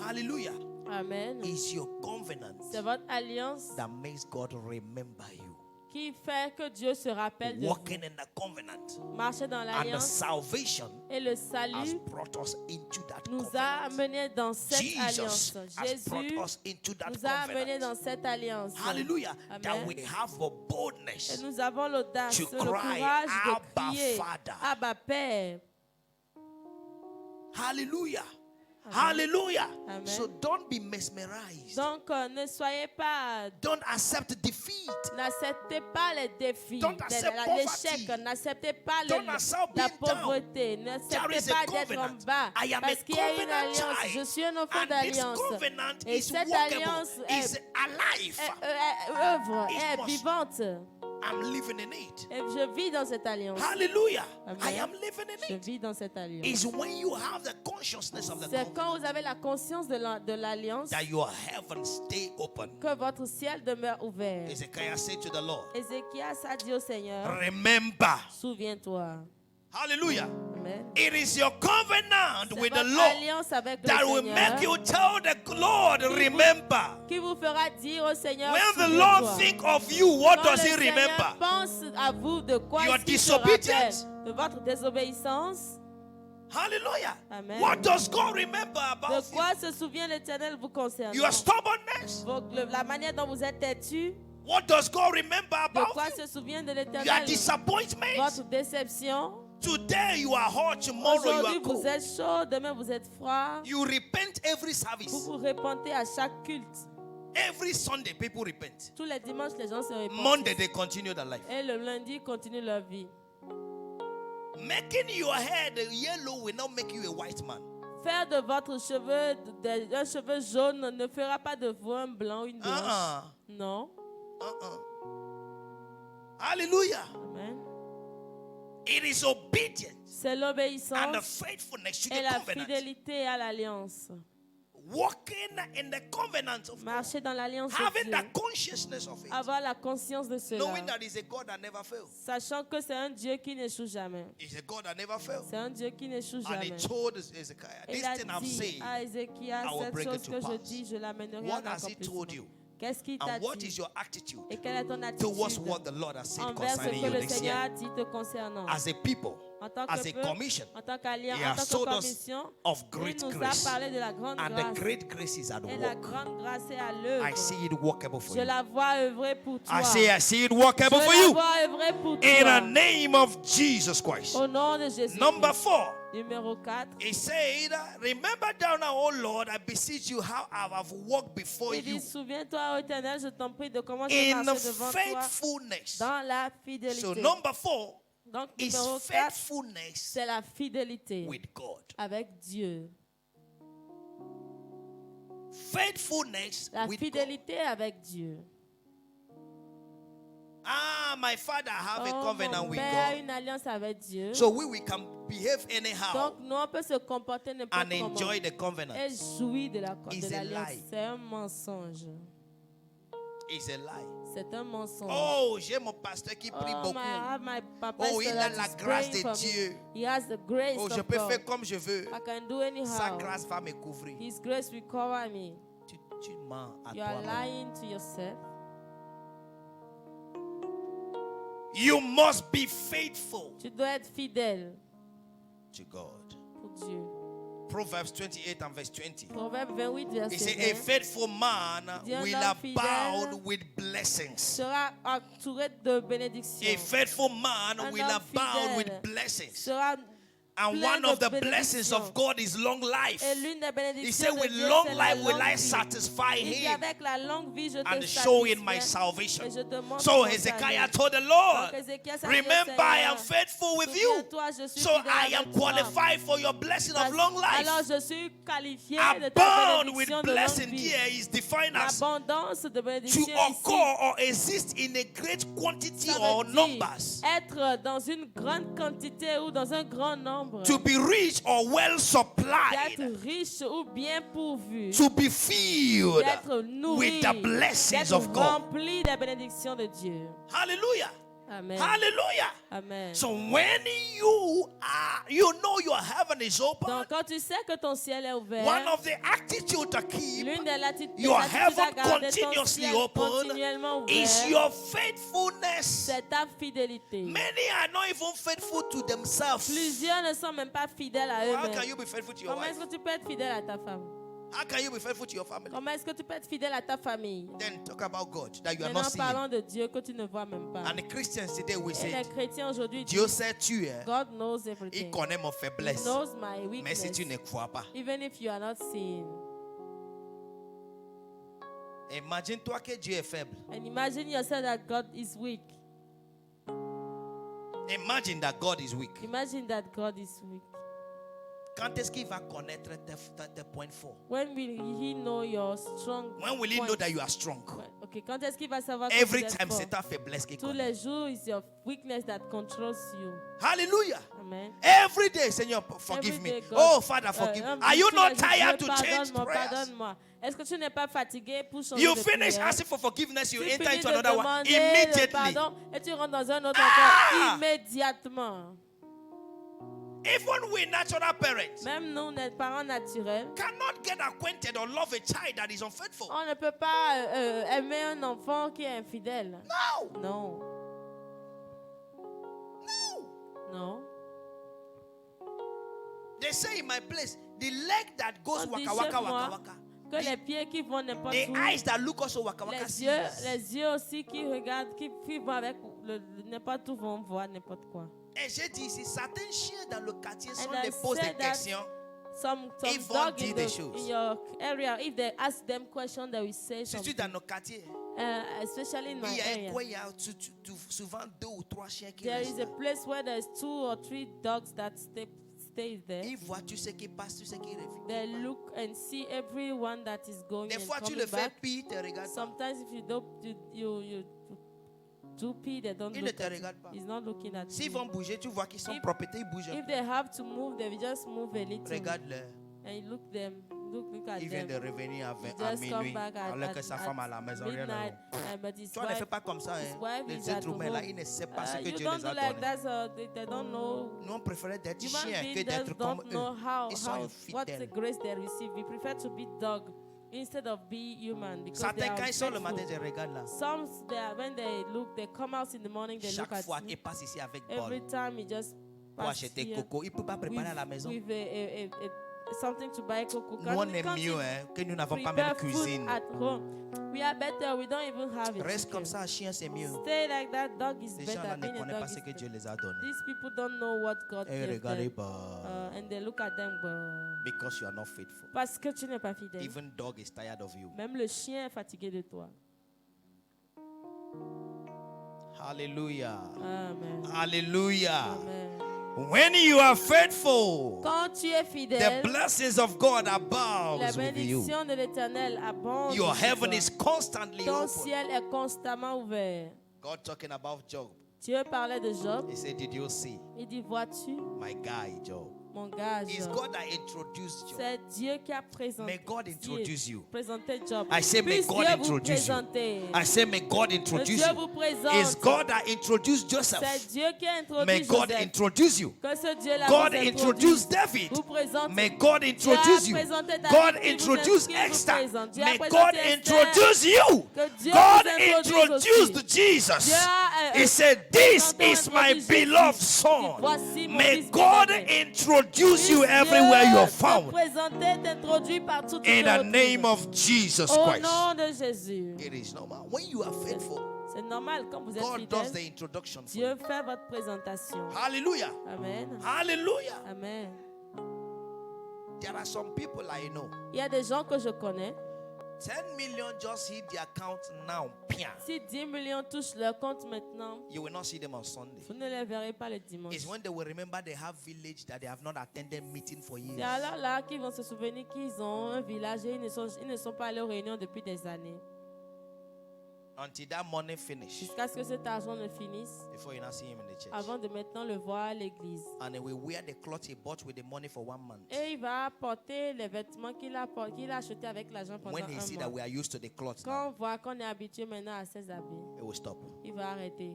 Hallelujah. Amen. It's your covenant C'est votre alliance that makes God remember you. qui fait que Dieu se rappelle de vous. Walking in the covenant. Marcher dans And the l'alliance salvation et le has salut brought us into that nous a covenant. amenés dans cette Jesus alliance. has brought Jésus us into that nous a amenés dans covenant. cette alliance. Hallelujah. That Amen. we have a boldness. Et nous avons l'audace, To le cry, courage de Abba, crier, Father. Abba Père. Hallelujah. Amen. Hallelujah. Amen. So don't be mesmerized. Donc ne soyez pas, Don't accept defeat. n'acceptez pas les défis, Don't accept l'échec, poverty. n'acceptez pas Don't accept la being down. pauvreté, There n'acceptez is a pas d'être en covenant. bas, I am parce a qu'il y a une covenant alliance. child. Je suis un enfant And this d'alliance. covenant Et is cette workable, alliance is alive. œuvre, It est must- vivante. I'm living in it. Et je vis dans cette alliance. Hallelujah. Amen. I am living Je in it. vis dans cette alliance. It's when you have the consciousness of the C'est quand covenant vous avez la conscience de l'alliance that your heavens stay open. que votre ciel demeure ouvert. Ezekiel said to the Lord, Ézéchias a dit au Seigneur, remember. souviens-toi. Hallelujah. Amen. It is your covenant C'est with the votre Lord alliance avec le that will Seigneur make you tell the Lord, remember. qui vous fera dire au Seigneur, When the souviens-toi. Lord think of you, what Quand does le he Seigneur remember? pense à vous de quoi Your il se rappelle? disobedience. De votre désobéissance. Hallelujah. Amen. What does God remember De about you? quoi se souvient l'Éternel vous concernant? Your stubbornness. La manière dont vous êtes têtu. What does God remember De about quoi you? se souvient de Your l'Éternel? disappointment. Votre déception. Today you are hot, tomorrow you Aujourd'hui are vous cold. êtes chaud, demain vous êtes froid. You repent every Vous service. vous repentez à chaque culte. Every Sunday people repent. Tous les dimanches les gens se repentent. Monday they continue their life. Et le lundi ils continuent leur vie. Making your head yellow will not make you a white man. Faire de votre cheveu un cheveu jaune ne fera pas de vous un blanc ou une blanche. Non. Hallelujah. Amen. It is obedience C'est and the l'obéissance faithfulness to et the la covenant. fidélité à l'alliance. Walking in the covenant of God. Marcher dans l'alliance de Having Dieu. that consciousness of it. Avoir la conscience de cela. Knowing that is a God that never fails. Sachant que c'est un Dieu qui n'échoue jamais. He's a God that never fails. C'est un Dieu qui n'échoue And he jamais. told Ezekiel, Et this il a thing I've dit said, à Ézéchias, I will cette bring it chose to que je pass. dis, je l'amènerai What en has he accomplissement. told you? Qu'est-ce qu'il t'a And what is dit? your attitude Et quelle est ton attitude towards what the Lord has said envers ce concerning que you le this Seigneur year? a dit te concernant? As a people, En tant as que a peuple, commission, en tant qu'alliance, he en has tant que told us commission, of il great nous a grace. parlé de la grande And the grâce. great grace is at Et la work. grande grâce est à l'œuvre. I see it workable for Je you. la vois œuvrer pour toi. I see it workable Je for la you. vois œuvrer pour In the toi. name of Jesus Christ. Au nom de Jésus. Number 4. Numéro 4. He said, remember thou now, O Lord, I beseech you how I have walked before Il dit, you souviens-toi, ô Éternel, je t'en prie de comment j'ai in marché devant toi faithfulness. dans la fidélité. So number 4 Donc, is numéro 4, faithfulness c'est la fidélité with God. avec Dieu. Faithfulness La with God. fidélité avec Dieu. Ah, my father have a Oh, covenant mon with père a God. une alliance avec Dieu. So we can behave anyhow Donc, nous, on peut se comporter n'importe and comment enjoy the covenant. et jouir de It's a l'alliance. lie. C'est un mensonge. It's a lie. C'est un mensonge. Oh, j'ai mon pasteur qui prie Oh, beaucoup. my papa Oh, is il so a that la he's grâce praying de for me. Dieu. He has the grace Oh, je of peux God. faire comme je veux. I can do anyhow. Sa grâce va me couvrir. His grace will cover me. Tu mens à You are toi-même. lying to yourself. You must be faithful Tu dois être fidèle to God. pour Dieu. Proverbs 28 and verse 20. Proverbe 28, He verset said, 20. A faithful man Dit un will homme abound fidèle with blessings. Sera entouré de bénédictions. A faithful man Un will homme abound with fidèle blessings. Sera And plein one de of the blessings bénédictions. of God is long life. Et l'une des He bénédictions said, de with Dieu, long c'est la life will longue I vie. satisfy Il dit, him avec la longue vie, je te and show in my satisfais salvation. et je te montre So mon Hezekiah salut. told the Lord, Donc, Ézéchias a dit au remember I am Seigneur, faithful with you. souviens-toi, je suis So fidèle I am avec toi. qualified for your blessing of long Alors life. je suis qualifié de ta Abound with bénédiction de longue blessing vie. here is defined as L'abondance de to bénédiction ici, occur or exist in a great quantity ça or veut dire numbers. être dans une grande quantité ou dans un grand nombre. membres, to be rich or well supplied, d'être riche ou bien pourvu, to be filled d'être nourri, with the blessings d'être of God. rempli des bénédictions de Dieu. Hallelujah. Amen. Hallelujah. Amen. So when you know your heaven is open, Donc, quand tu sais que ton ciel est ouvert, one of the attitudes to keep l'une des attitudes your à heaven garder ton continuously ciel open continuellement is ouvert, your faithfulness. c'est ta fidélité. Many are not even faithful to themselves. Plusieurs ne sont même pas fidèles à How can eux-mêmes. you be faithful to your Comment est-ce wife? que tu peux être fidèle à ta femme? How can you be faithful to your family? Comment est-ce que tu peux être fidèle à ta famille? Then talk about God that you are Maintenant, not seeing. parlons de Dieu que tu ne vois même pas. And the Christians today we Et say, les chrétiens aujourd'hui Dieu disent, sait tu es. God knows Il everything. connaît mon He faiblesse. knows my Mais si weakness. tu ne crois pas, Even if you are not seeing. imagine-toi que Dieu est faible. And imagine yourself that God is weak. Imagine that God is weak. Imagine that God is weak. Quand est-ce qu'il va connaître tes points forts? When will he know your strong When will he know points? that you are strong? Okay, quand est-ce qu'il va savoir que Every vous êtes time fort? c'est ta faiblesse qui Tous connaît. les jours, it's your weakness that controls you. Hallelujah. Amen. Every day, Seigneur, forgive Every day, me. God, Oh, Father, forgive me. Are you tous not les jours, tired Dieu, to change pardonne-moi, prayers? pardonne-moi. Est-ce que tu n'es pas fatigué pour changer You de finish prière? asking for forgiveness, you Tu enter finis into de another one demander le immediately. pardon et tu rentres dans un autre Ah! encore immédiatement. Even we natural parents Même nous, les parents naturels, cannot get acquainted or love a child that is unfaithful. on ne peut pas aimer un enfant qui est infidèle. No, Non, no. non. They say in my place, the leg that goes On dit waka chez waka moi waka waka. que les pieds qui vont n'importe The où, eyes that look also waka waka. les yeux aussi qui regardent, qui vont avec n'importe où vont voir n'importe quoi. Et j'ai dit ici, certains chiens dans le quartier, si And on I les pose des said that questions, Some Ils vont dog dire in, des choses. in your area, if they ask them questions, they will say surtout something. dans nos quartiers, Especially in il my y a un area. coin, il y a souvent 2 ou 3 chiens qui There restent is a là. place where there's 2 or 3 dogs that stay there. Ils voient tout ce qui passe, tout ce qui revient. They look and see everyone that is going Des and fois, tu coming le fais back. pire, tu ne regardes pas. Sometimes if you don't, you do pee, they don't Ils ne look te at regardent pas. you. He's not looking at S'ils you. vont bouger, tu vois qu'ils sont If- propriétés, ils bougent. un If peu. they have to move, they will just move a little. Regarde-le. And you look at Il vient de them. revenir à He just come minuit, back alors que sa femme à la maison. Rien à midnight. voir. But his Toi, ne fais wife, pas comme ça. his Hein. wife is Les at êtres humains, là, home. ils ne savent pas ce que You Dieu don't les do a like donnés. that, so they don't know. Nous, on préférait d'être Human chiens que beings d'être just comme don't know eux. Ils sont what's the infidèles. grace they receive. We prefer to be dog instead of be human because they Certains, are quand ils sortent le faithful. matin, je regarde là. Some, when they come out in the morning, they look Chaque at fois you. qu'il passe ici avec Every Paul time he just pour passes acheter here coco, il ne peut pas préparer à la maison. with something to buy cocoa. Nous, on est mieux hein, que nous n'avons pas même prepare food cuisine. at home. We are better. We don't even have it. Reste comme ça, chien, c'est mieux. Stay like that. Dog is Ces gens-là better. ne Being a connaissent dog pas ce is que Dieu better. les a donnés. These people don't know what God Et gave regardez them. pas. And they look at them. Because you are not faithful. Parce que tu n'es pas fidèle. Even dog is tired of you. Même le chien est fatigué de toi. Hallelujah. Amen. Hallelujah. Amen. When you are faithful, Quand tu es the fidèle, blessings of God la abound with you. bénédiction de l'Éternel abonde. Your sur heaven toi. is constantly Ton open. ciel est constamment ouvert. God talking about Job. Dieu parlait de Job. He said, did you see Il dit, vois-tu, my guy Job? mon gars, It's Job. God that introduced Job. C'est Dieu qui a présenté. May God introduce you. Présenté Job. I say, may Puisse God Dieu vous introduce you. présenter. I say, may God Que introduce Dieu you. vous présente. It's God that introduced C'est Joseph. Dieu qui a introduit May God Joseph. introduce you. Que ce Dieu-là God vous introduced David. vous présente. May God introduce you. présenté David God qui vous introduced qui vous Esther. présente. Dieu a May présenté God Esther. introduce you. Que Dieu God vous introduise introduced aussi. Jesus. Dieu a, He said, this présenté is my Jésus. beloved son. Voici mon May fils God bien-aimé. introduce you Puisse everywhere Dieu you're te found. présenter, t'introduire partout où tu In te the name retrouves. of Jesus Au Christ. nom de Jésus. It is normal. When you are faithful, C'est normal quand vous êtes God does fidèle. the introduction for Dieu you. fait votre présentation. Hallelujah. Amen. Hallelujah. Amen. There are some people I know. Il y a des gens que je connais. 10 million just hit the account now. Pia. Si 10 millions touchent leur compte maintenant, You will not see them on Sunday. vous ne les verrez pas le dimanche. It's when they will remember they have village that they have not attended meeting for years. C'est alors là qu'ils vont se souvenir qu'ils ont un village et ils ne sont pas allés aux réunions depuis des années. until that money finish. jusqu'à ce que cet argent ne finisse, Before you now see him in the church. avant de maintenant le voir à l'église. And he will wear the clothes he bought with the money for 1 month. Et il va porter les vêtements qu'il a achetés avec l'argent pendant When he un see mois. that we are used to the clothes Quand now, on voit qu'on est habitué maintenant à ces habits, it will stop. il va arrêter.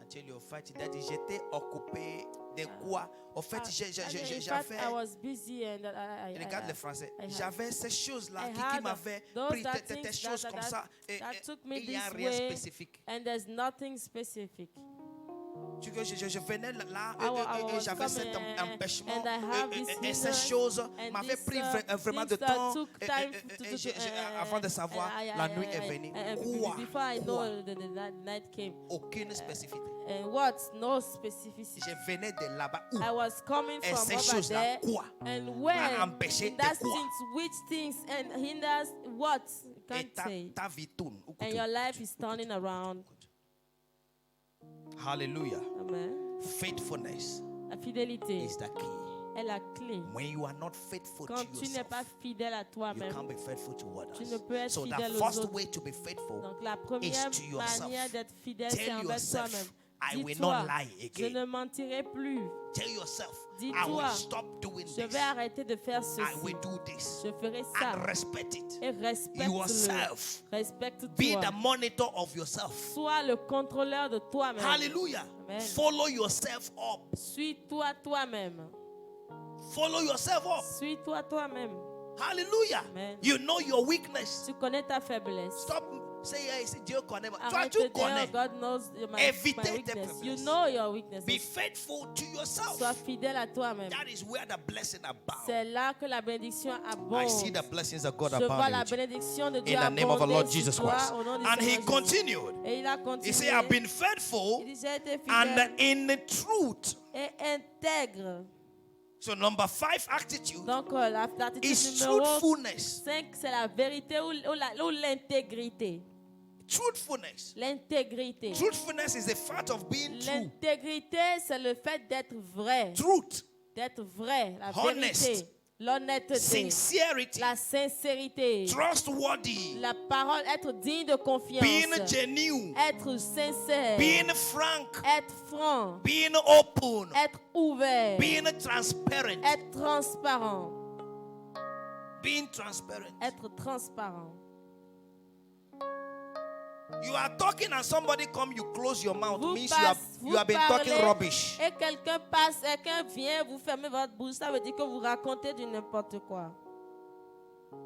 Until you fight that j'étais occupé de quoi? En fait, In fact, I j'avais. was busy and Regarde le français. I had- J'avais ces choses-là I qui had m'avaient those pris that des things choses that- comme that- ça. Et that took me il n'y a this rien way. spécifique. And there's nothing specific. Tu vois, je venais là I et was j'avais cet coming, empêchement. and I have this Et ces hindrance, choses and m'avaient this, pris vraiment de things that temps. took Et- time et- to- et avant de savoir, la nuit est venue. Quoi? Before I know Quoi? the night came. Aucune spécificité. And what? No specificity. Je venais de là-bas. Où? I was coming Et from ces over choses-là, there. quoi? And M'a where? empêché In de that quoi? things, which things and hinders what? You Et can't say. ta vie tourne. And your life is turning around. Hallelujah. Amen. Faithfulness La fidélité is the key. est la clé. When you are not faithful Quand to tu n'es pas yourself, fidèle à you toi-même, can't be faithful to tu ne others. peux être So the fidèle aux first autres. way to be faithful, Donc la première to yourself. manière d'être fidèle, c'est tell envers yourself, toi-même. I will Dis-toi, not lie je again. ne mentirai plus. Tell yourself, I Dis-toi, will stop doing Je this. vais arrêter de faire I will ceci. do this. Je ferai ça. And respect it. Et respecte-le. Yourself. Be Respecte-toi. the monitor of yourself. Sois le contrôleur de toi-même. Hallelujah. Amen. Follow yourself up. Suis-toi toi-même. Follow yourself up. Suis-toi toi-même. Hallelujah. Amen. You know your weakness. Tu connais ta faiblesse. Stop saying, hey, Dieu connaît. Toi, Arrête tu de dire, connais. God knows my Évitez tes weakness. You faiblesses. know your weaknesses. Be faithful to yourself. Sois fidèle à toi-même. That is where the blessing abounds. C'est là que la bénédiction abonde. I see the blessings of God Je vois la abounding with you. bénédiction de Dieu In the name of our Lord abonder Jesus sur toi, Christ. au nom du And he Seigneur Jésus. continued. Et il a continué. He said, I've been faithful Il dit, j'ai été and fidèle in truth. et intègre. So number 5 attitude Donc l'attitude is numéro truthfulness. 5, c'est la vérité ou l'intégrité. Truthfulness. L'intégrité. Truthfulness is the fact of being true. L'intégrité, c'est le fait d'être vrai. Truth. D'être vrai, la Honest. vérité. L'honnêteté. Sincerity. La sincérité. Trustworthy. La parole, être digne de confiance. Being genuine. Être sincère. Being frank. Être franc. Being open. Être ouvert. Being transparent. Être transparent. Being transparent. Être transparent. You are talking and somebody come, you close your mouth. Vous, Means vous you have been talking parlez rubbish. et quelqu'un passe, quelqu'un vient, vous fermez votre bouche, ça veut dire que vous racontez du n'importe quoi.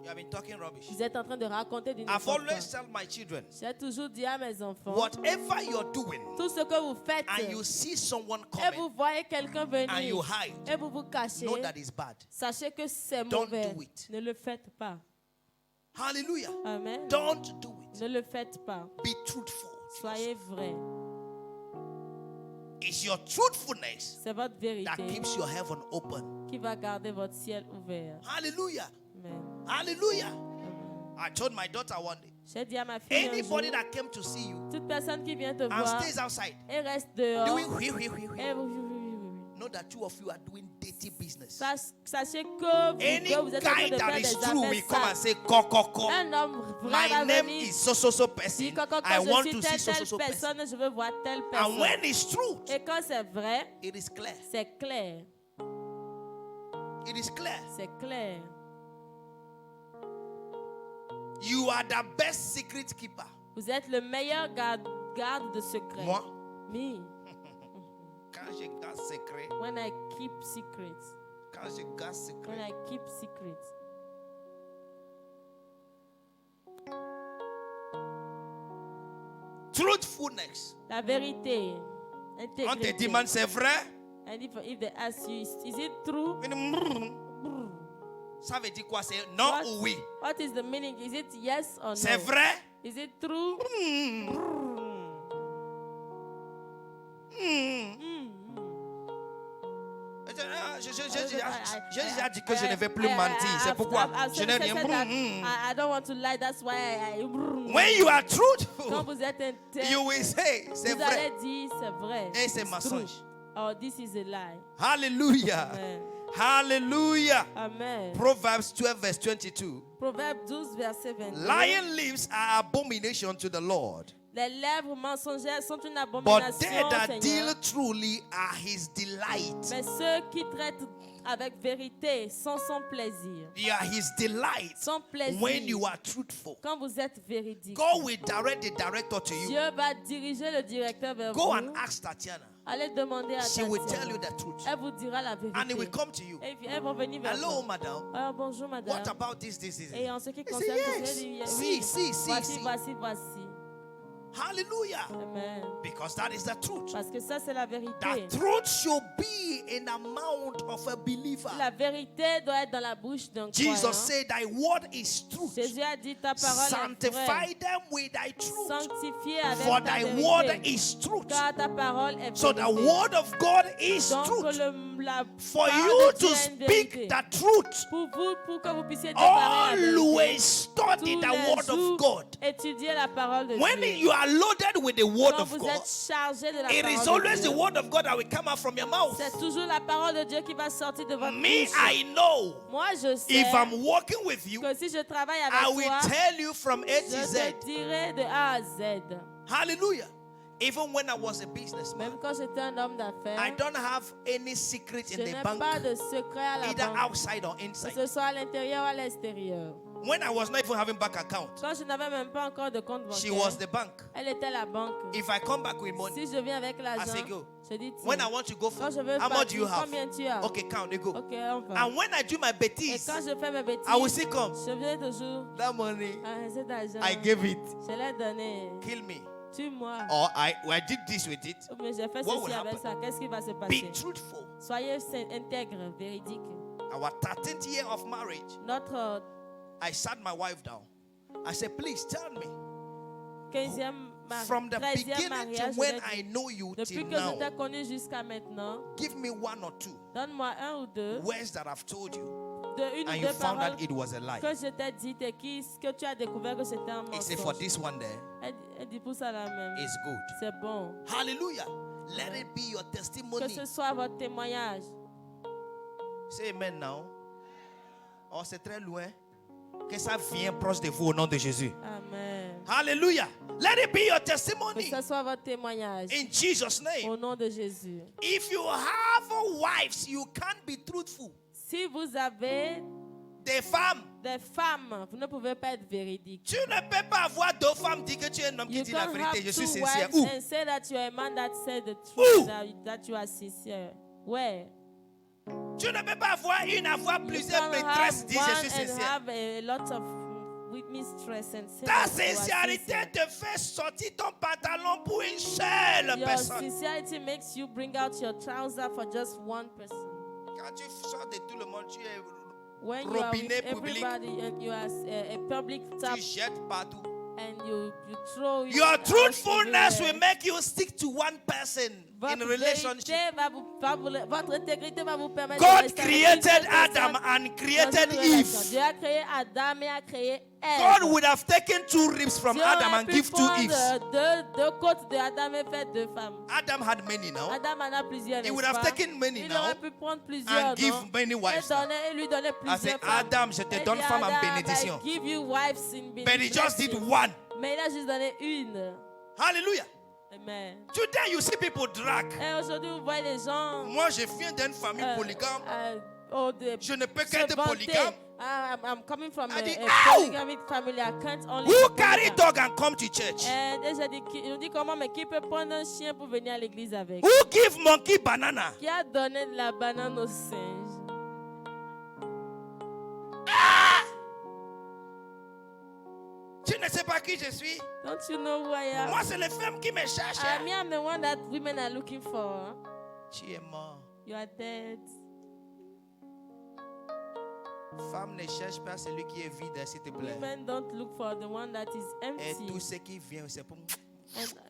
You have been talking rubbish. Vous êtes en train de raconter du I've n'importe quoi. always told my children, J'ai toujours dit à mes enfants, whatever you're doing, tout ce que vous faites, and you see someone et vous coming, voyez quelqu'un venir, and you hide, et vous vous cachez, know that is bad. sachez que c'est Don't mauvais. do it. Ne le faites pas. Hallelujah. Amen. Don't do it. Ne le faites pas. Be truthful. Soyez vrai. It's your truthfulness C'est votre vérité that keeps your heaven open. qui va garder votre ciel ouvert. Hallelujah. Amen. Hallelujah. Amen. I told my daughter one day, J'ai dit à ma fille un anybody jour, that came to see you toute personne qui vient te and voir stays outside, et reste dehors, doing hui, hui, hui, hui, et know that two of you are doing dirty business. sachez que Any vous êtes en train guy de that faire is des true will affaires come and sales. say, ko, ko, ko. Un homme vrai My va name venir is so dit person. quand I want je to suis see telle so person. personne, je veux voir telle And personne. when it's truth, Et quand c'est vrai, it is clear. c'est clair. It is clear. C'est clair. You are the best secret keeper. Vous êtes le meilleur garde de secret. Moi, Me, quand je garde secret, when I keep secrets. quand je garde When secret, I keep secrets. truthfulness. La vérité. On te Intégrité. demande, c'est vrai? And if they ask you, is it true? Ça veut dire quoi? C'est non ou oui? What is the meaning? Is it yes or no? C'est vrai? Is it true? J'ai déjà dit que je ne vais plus mentir. C'est pourquoi je n'ai rien. I don't want to lie. That's why I When you are Quand truthful, vous êtes intègre, you will say, c'est vous allez vrai. dire c'est vrai. Et c'est It's mensonge. true. Oh, this is a lie. Hallelujah. Amen. Hallelujah. Amen. Proverbs 12 verse 22. Proverbe 12, verset 22. Lying lips are abomination to the Lord, Les lèvres mensongères sont une but abomination they au that Seigneur. deal truly are his delight. Mais ceux qui traitent avec vérité sont son plaisir. They are his delight Son plaisir. when you are truthful. Quand vous êtes véridique. God will direct the director to you. Dieu va diriger le directeur vers Go vous. and ask Tatiana. Allez demander à She will tell Tatiana. you the truth. Elle vous dira la vérité. And it will come to you. Et elles vont venir vers Hello, vous. madam. Alors, bonjour madame. What about this? Et en ce qui They concerne say, ceci, yes. oui, See. voici. Hallelujah. Amen. Because that is the truth. Parce que ça, c'est la vérité. That truth should be in the mouth of a believer. La vérité doit être dans la bouche d'un Jesus croyant. said, thy word is truth. Jésus a dit, ta parole est Sanctify vraie. them with thy truth. Sanctifié avec For ta thy vérité. word is truth. Car ta parole est So the vérité. word of God is Donc, truth. la For parole you de Dieu to est une speak vérité. the truth, Pour vous, pour que vous puissiez déclarer la vérité. always study Tous the les word jours, of God. étudiez la parole de When Dieu. you are loaded with the word Quand of vous God, êtes chargé de la it parole is de always Dieu, the word of God that will come out from your mouth. c'est toujours la parole de Dieu qui va sortir de votre Me, bouche. I know Moi, je sais if I'm working with you, que si je travaille I avec will toi, tell you from A to je Z. te dirai de A à Z. Hallelujah. Even when I was a businessman, Même quand j'étais un homme I d'affaires, don't have any secret je in n'ai the pas bank, de secret à la either banque, outside or que inside. ce soit à l'intérieur ou à l'extérieur. When I was not even having bank account, Quand je n'avais même pas encore de compte she bancaire, was the bank. elle était la banque. If I come back with money, Si je viens avec I l'argent, say go. je dis When I tiens. want to go Quand for, je veux how much do you partir, have? combien tu as? Okay, count, they go. Ok, on va. And when I do my Et betis, quand je fais mes bêtises, I will still come. je viens toujours That money, à cet argent. I gave it. Je l'ai donné. Kill me. Tue-moi. Or I did this with it. Mais j'ai fait What ceci will avec happen? ça. Qu'est-ce qui va se Be passer? truthful. Soyez intègre, véridique. Our 13th year of marriage, Notre I sat my wife down. I said, please tell me, 15e from the 13e beginning to mariage, je when l'ai I dit. know you Depuis till que je now, t'ai connu jusqu'à maintenant, give me one or two donne-moi un ou deux, words that I've told you, une and ou you deux found paroles that it was a lie. que je t'ai dit et que tu as découvert que c'était un He said, for mensonge. this one there, Elle dit pour ça la même. is good. C'est bon. Hallelujah. Let it be your Que testimony. ce soit votre témoignage. Say amen now. Oh, c'est très loin. Que ça vienne proche de vous au nom de Jésus. Amen. Hallelujah. Let it be your Que testimony. ce soit votre témoignage. In Jesus' name. Au nom de Jésus. If you have wives, you can't be truthful. Si vous avez Des femmes. des femmes, vous ne pouvez pas être véridique. Tu ne peux pas avoir deux femmes dire que tu es un homme qui You dit la can't vérité. have Je suis two sincère. wives Où? and say that you are a man that said the Où? truth, that you are sincere. Where? Tu ne peux pas avoir You plusieurs can't maîtresses have dire je suis one and sincère. have a lot of mistress and say Ta that you are sincérité sincere. te fait sortir ton pantalon pour une seule Your personne. sincerity makes you bring out your trouser for just one person. Quand tu sors de tout le monde, tu es When you are with robinet public. everybody and you are a public tap Tu jettes partout. and you throw it Your out truthfulness everywhere. will make you stick to one person in Votre relationship. vérité votre intégrité va vous permettre de God rester avec created une seule Adam personne and dans created une relation. Eve. Dieu a créé Adam et a créé Ève. God would have taken two ribs from Dieu Adam aurait and pu give two prendre Eves. deux côtes de Adam et faire deux femmes. Adam had many now. Adam en a plusieurs, He n'est-ce would have pas? taken many Il now aurait pu prendre plusieurs, and give non? many wives now. Et lui donner I plusieurs said, femmes. Adam, je te Et donne dit, femme en Adam, bénédiction. I give you wives in But he just did blessing. one. Mais il a juste donné une. Hallelujah. Amen. Today you see people drag. Et aujourd'hui, vous voyez les gens Moi, je viens d'une famille polygame. Je ne peux qu'être polygame. I'm coming from I a did- polygamic family. I can't only Who be carry polygam. dog and come to church? Et j'ai dit, je dis comment, mais qui peut prendre un chien pour venir à l'église avec? Who give monkey banana? Qui a donné de la banane au singe? Tu ne sais pas qui je suis? Don't you know who I am? Moi, c'est les femmes qui me cherchent. I'm the one that women are looking for. Tu es mort. You are dead. Femme ne cherche pas celui qui est vide, s'il te plaît. Women don't look for the one that is Et empty. tout ce qui vient, c'est pour...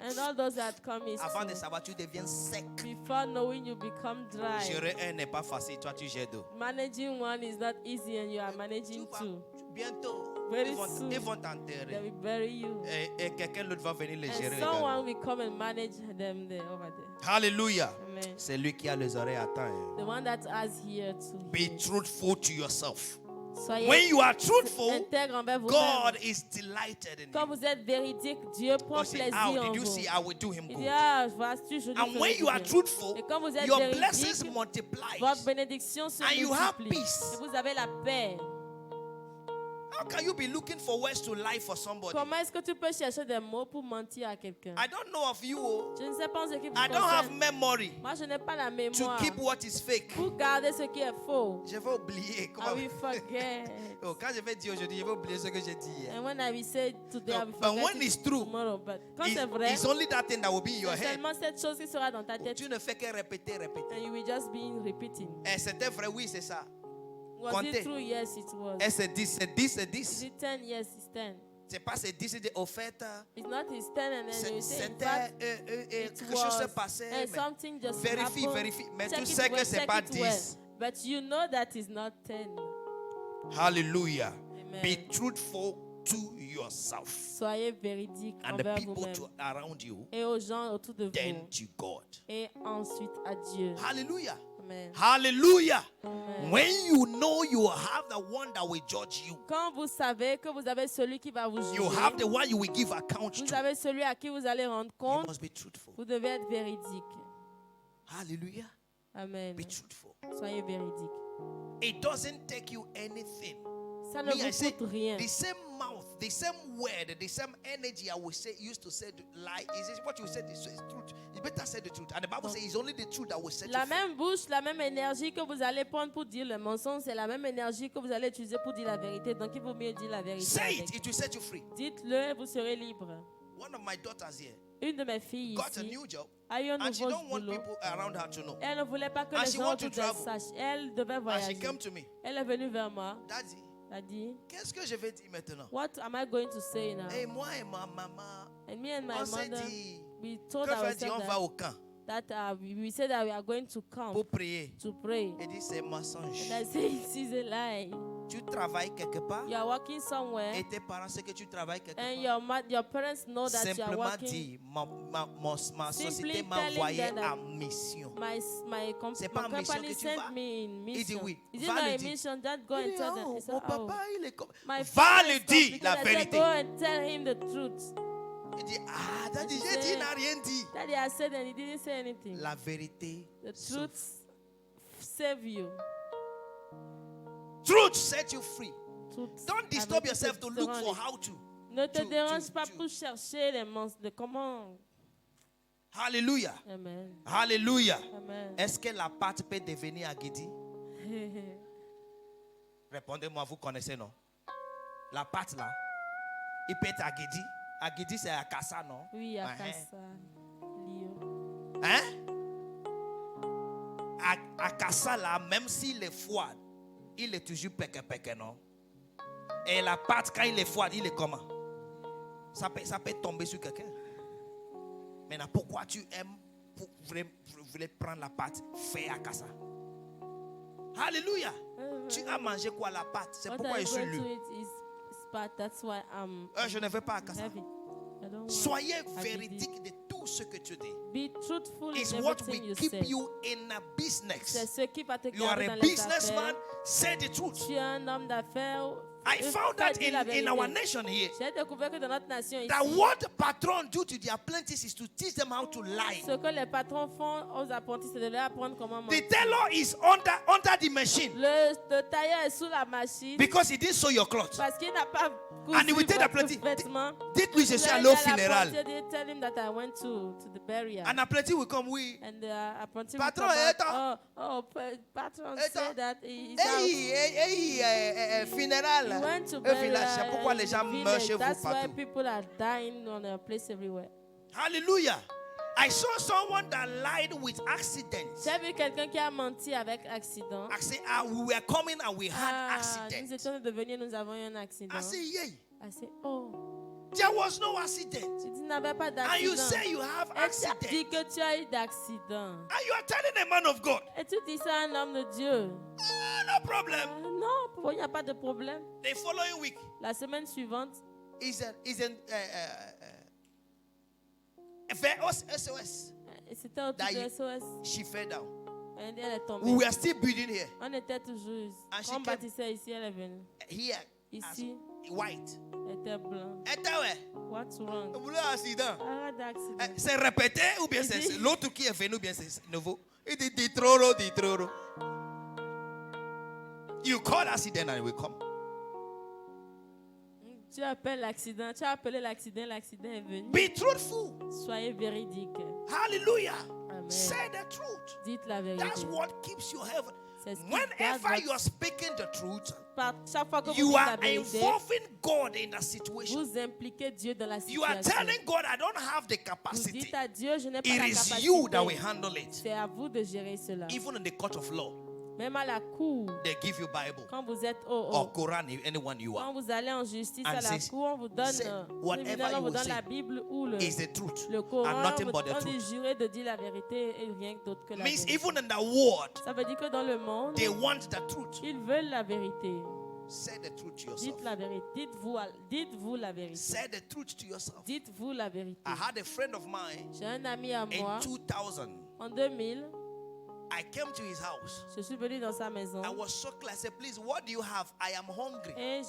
And all those that come is Avant de to, savoir, tu deviens sec. before knowing you become dry. Gérer un n'est pas facile, toi tu gères deux. Managing one is not easy and you are managing two. Bientôt, Very ils soon. vont They t'enterrer. will bury you. Et quelqu'un d'autre va venir les And gérer. someone will come and manage them there over there. Hallelujah. Amen. Amen. C'est lui qui a les oreilles atteintes. The one that has here to Be truthful to yourself. Soyez When you are truthful, intègre envers God vous-même. is delighted in Quand you. vous êtes véridique, Dieu prend You say, plaisir how en did you vous. see? I will do him Il good. dit, ah, vois-tu, je lui And ferai when du you are bien. truthful, Et quand vous êtes your véridique, blessings multiply. votre bénédiction se And you have multiplie. peace. Et vous avez la paix. How can you be looking for words to lie for somebody? Comment est-ce que tu peux chercher des mots pour mentir à quelqu'un? I don't know of you. Oh. Je ne sais pas ce qui vous I don't have concerne. memory Moi, je n'ai pas la to mémoire keep what is fake. pour garder ce qui est faux. Je vais oublier. I Comment... will forget. Oh, quand je vais dire aujourd'hui, je vais oublier ce que j'ai dit hier. And when I will say today, No, I will but forget when it it's true, tomorrow. But quand c'est vrai, It's only that thing that will be in your c'est head. seulement cette chose qui sera dans ta tête. Tu ne fais que répéter. And you will just be repeating. Eh, c'était vrai, oui, c'est ça. Was Comptez. it true? Yes, it was. Eh, c'est 10, c'est 10, c'est Is 10. it 10? Yes, it's 10. C'est pas c'est 10, c'est des offertes. It's not it's 10 and then you say in C'était fact, quelque it chose was, s'est passé. and mais something just Vérifie, happened. vérifie. Mais Check tu it sais que well, c'est check pas it well. 10. But you know that it's not 10. Hallelujah. Amen. Be truthful to yourself Soyez véridique and the envers people vous-même around you, et aux gens autour de then vous. to God. Et ensuite à Dieu. Hallelujah. Amen. Hallelujah. Amen. When you know you have the one that will judge you, Quand vous savez que vous avez celui qui va vous you juger, have the one you will give account vous to. avez celui à qui vous allez rendre You compte, must be truthful. vous devez être véridique. Hallelujah. Amen. Be truthful. Soyez véridique. It doesn't take you anything. Ça ne Me, I say, vous coûte rien. the same mouth, the same word, the same energy I will say used to say the lie. Is what you said is truth. You better say the truth. And the Bible says it's only the truth that will set La you free. même bouche, la même énergie que vous allez prendre pour dire le mensonge, c'est la même énergie que vous allez utiliser pour dire la vérité. Donc il vaut mieux dire la vérité. Say avec. it, it will set you free. Dites-le, vous serez libre. One of my daughters here Une de mes filles got a ici new job, a eu un and she nouveau don't want boulot. people around her to know. Elle ne voulait pas que And les she gens want autour to d'elle travel. sachent. Elle devait And she voyager. came to me, Elle est venue vers moi. Daddy, Elle a dit, qu'est-ce que je vais dire maintenant? what am I going to say now? Et moi et ma maman, And me and my on s'est mother, dit, we told que fait dire, on ourselves va au camp that we said that we are going to camp pour prier. to pray. Elle dit, c'est mensonge. And I said, it is a lie. Tu travailles quelque part You are working somewhere. et tes parents savent que tu travailles quelque And part. your parents know that you are Simplement working. dit, ma Simply société m'a telling envoyé them that en mission. My C'est pas en mission company que tu vas. sent me in Il dit mission. oui. Is it Va not le a dire. mission? Just go Il and dit, tell them. oh, He said, mon oh, papa, il est comme... my Va father le is dire, complicated. la I said, vérité. go and tell him the truth. Il dit, ah, Daddy, He j'ai dit, il said- n'a rien dit. Daddy, I said and he didn't say anything. La vérité. The sauve. truth save you. Truth set you free. Truth Don't disturb avec yourself to te look for rendre- how to. Ne te to- dérange pas to- pour chercher les monstres de comment. Hallelujah. Amen. Hallelujah. Amen. Est-ce que la pâte peut devenir agidi? Répondez-moi, vous connaissez, non? La pâte là, il peut être agidi. Agidi, c'est akassa, non? Oui, à Hein? Kassa, Lio. Hein? Akassa là, même s'il est froid, il est toujours péque, non? Et la pâte, quand il est froid, il est comment? Ça peut tomber sur quelqu'un. Maintenant, pourquoi tu aimes, vous voulez prendre la pâte, fais akassa? Alléluia. Tu as mangé quoi la pâte? C'est What pourquoi I je suis go to lu. it is bad. That's why I'm Je ne veux pas akassa. heavy. I don't want Soyez agidi. véridique de tout ce que tu dis. Be truthful It's in what everything will you keep say. you in a C'est business. ce qui va te You are garder a dans les businessman, affaires. say the truth. Tu es un homme d'affaires. I found that Dis la in vérité. our nation here. J'ai découvert que dans notre nation ici, That what the patron do to their apprentices is to teach them how to lie. ce que les patrons font aux apprentis, c'est de leur apprendre comment mentir. The tailor is under the machine Le tailleur est sous la machine because he didn't sew your cloth. parce qu'il n'a pas cousu And he will take the votre apprenti. vêtement. Dites-lui, je suis Là, allé au il y a funéral. l'apprenti, tell him that I went to the burial. And apprenti will come, oui. And the apprenti Patron, will come attends. back. Patron Attends. said that he's out. Hey, funéral. He went to Un burial village. C'est pourquoi les gens in the meurent chez village. vous That's why partout. people are dying on a place everywhere. Hallelujah. I saw someone that lied with accidents. J'ai vu quelqu'un qui a menti avec accident. I say, we were coming and we had Nous accident. étions de venir, nous avons eu un accident. I say, yeah. I said, oh, There was no accident. tu dis, n'avais pas And you d'accident. say you have Et tu accident. dis que tu as eu d'accident. And you are telling a man of God, Et tu dis ça à un homme de Dieu. no problem. Non, il n'y a pas de problème. The following week La semaine suivante, is an SOS. Et c'était autour that de SOS. she fell down. Elle est tombée. We were still building here. On était toujours. And she Quand on came- bâtissait ici, elle est venue. Here, as Ici, white. elle était blanche. What's wrong? Vous voulez un accident? Arrête d'accident. C'est répété ou bien Il c'est dit- l'autre qui est venu ou bien c'est nouveau? Il dit Ditroro. You call accident and we come. Tu appelles l'accident. Tu as appelé l'accident. L'accident est venu. Be truthful. Soyez véridique. Hallelujah. Amen. Say the truth. Dites la That's vérité. what keeps you heaven. C'est ce qui Whenever garde you are speaking the truth, Par chaque fois que vous you dites la are vérité, involving God in the situation. vous impliquez Dieu dans la You are situation. telling God, I don't have the Vous capacity. dites à Dieu, je n'ai pas It la is you that will capacité. handle it. C'est à vous de gérer cela. Even in the court of law, Même à la cour, they give you Bible quand vous êtes au or Quran, anyone you quand are. vous allez en justice And à la says, cour, on vous donne say whatever tribunal, on you vous will donne say la Bible ou le is the truth Coran. and nothing On but the vous dit truth. jurer de dire la vérité et rien d'autre que la Means vérité. even in the world, Ça veut dire que dans le monde, they want the truth. ils veulent la vérité. Say the truth to yourself. Dites la vérité. Dites-vous la vérité. Say the truth to yourself. Dites-vous la vérité. I had a friend of mine J'ai un ami à moi. in 2000. En 2000, I came to his house. je suis venue dans sa maison. I was so glad. I said, please, what do you have? I am hungry. Et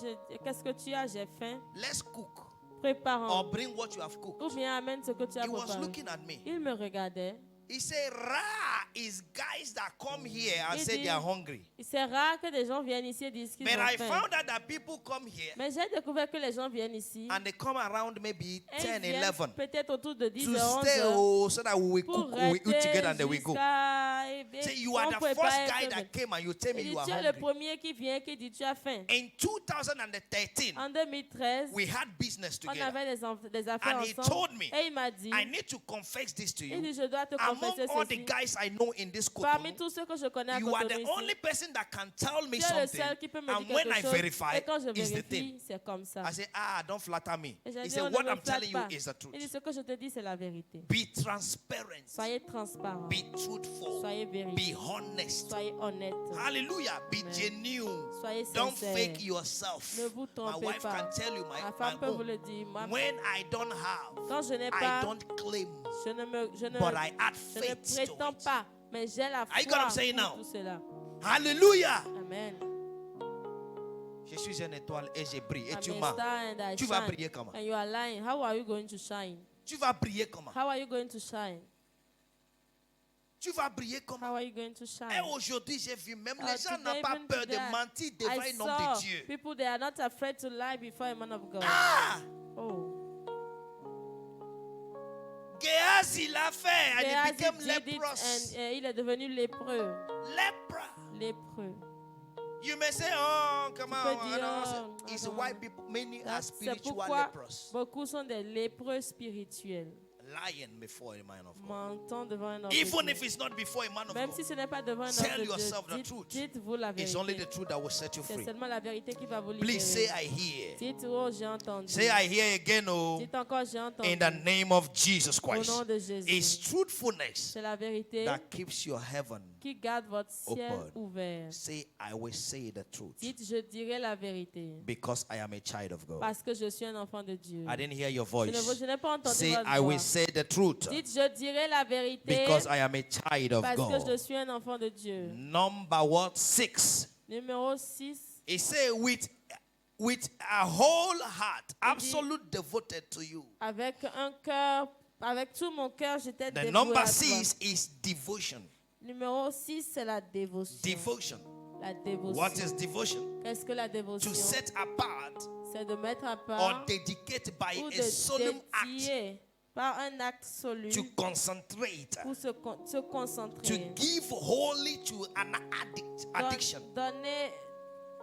qu'est-ce que tu as? J'ai faim. Let's cook. Prépare. Or bring what you have cooked. Ou bien amène ce que tu as He was préparé. looking at me. Il me regardait. He said, Ra is guys that come here and Il say dit- they are hungry. C'est rare que des gens viennent ici et disent qu'ils But ont I faim. found out that people come here Mais j'ai découvert que les gens viennent ici and they come around maybe et 10, ils viennent 11 peut-être autour de 10 to heures, 11 stay heures oh, so that we will pour cook, we will eat rester together and then we go. jusqu'à... Say you are on the prépare first et guy tout. that came and you tell me Il dit, you are tu es le hungry. premier qui vient qui dit tu as faim. In 2013, En 2013, we had business on together. avait des affaires And he ensemble. told me, Et il m'a dit, I need to confess this to il you. dit, je dois te Among confesser all the ceci. guys I know in this Parmi Cotonou, tous ceux que je connais à you are the Cotonou only ici, person that can tell me tu es le something. seul qui peut me And dire when quelque I chose. verify, Et quand je it's the thing. vérifie, c'est comme ça. I say, don't flatter me. Et j'ai He dit, said, on what ne me I'm telling flatte you pas. is the truth. Il dit, ce que je te dis, c'est la vérité. Be transparent. Soyez transparent. Be truthful. Soyez Be véridique. honest. Soyez honnête. Hallelujah. Be Amen. genuine. Soyez Don't sincère. fake yourself. Ne vous My trompez wife pas. can tell you, Ma my femme peut vous own. le dire. Moi, When I don't have, quand je n'ai I pas, don't claim, je ne but I add je ne faith to prétends it. pas, mais j'ai la Are you got what I'm foi saying pour now? tout cela. Hallelujah. Amen. Je suis une étoile et je brille. Et I'm tu a m'as. star and I Tu vas shine. briller comment? And you are lying. How are you going to shine? Tu vas briller comment? How are you going to shine? Tu vas briller comment? How are you going to shine? Et aujourd'hui, j'ai vu, même Oh, les gens today, n'ont pas even peur de today, mentir devant I un homme saw de Dieu. people, they are not afraid to lie before a man of God. Ah! Oh. Gehazi l'a fait and he Gehazi became did it leprous. and il est devenu lépreux. Lepra. Lépreux. You may say, oh, come peux on. dire, It's oh, why people, many are C'est spiritual pourquoi lepers. beaucoup sont des lépreux spirituels. Lying before a man of God. Mentant devant un homme de Even Dieu. if it's not before a man of Même God. si ce n'est pas devant un Tell homme de yourself the Dieu, truth. dites-vous la It's only the vérité. truth that will set you C'est free. seulement la vérité qui va vous Please say, libérer. I hear. Dites, oh, j'ai entendu. Say, I hear again, oh, Dites encore, j'ai entendu. in the name of Jesus Au Christ. nom de Jésus. It's truthfulness C'est la vérité that keeps your heaven. qui garde votre ciel Open. ouvert. Say, I will say the truth Dites, je dirai la vérité. because I am a child of God. Parce que je suis un enfant de Dieu. I didn't hear your Je voice. n'ai pas entendu Say, votre I will voix. say the truth Dites, je dirai la vérité because I am a child of parce que je God. suis un enfant de Dieu. Number what? 6. Numéro 6. It says, with a whole heart, absolute devoted to you. Avec un cœur, avec tout mon cœur, j'étais The dévoué number à toi. 6 is devotion. Numéro 6, c'est la dévotion. Devotion. La dévotion. What is devotion? Qu'est-ce que la dévotion? To set apart C'est de mettre à or part dedicate by ou a solemn act dédier par un acte solide to concentrate, pour se concentrer. to give wholly to an addiction, Donner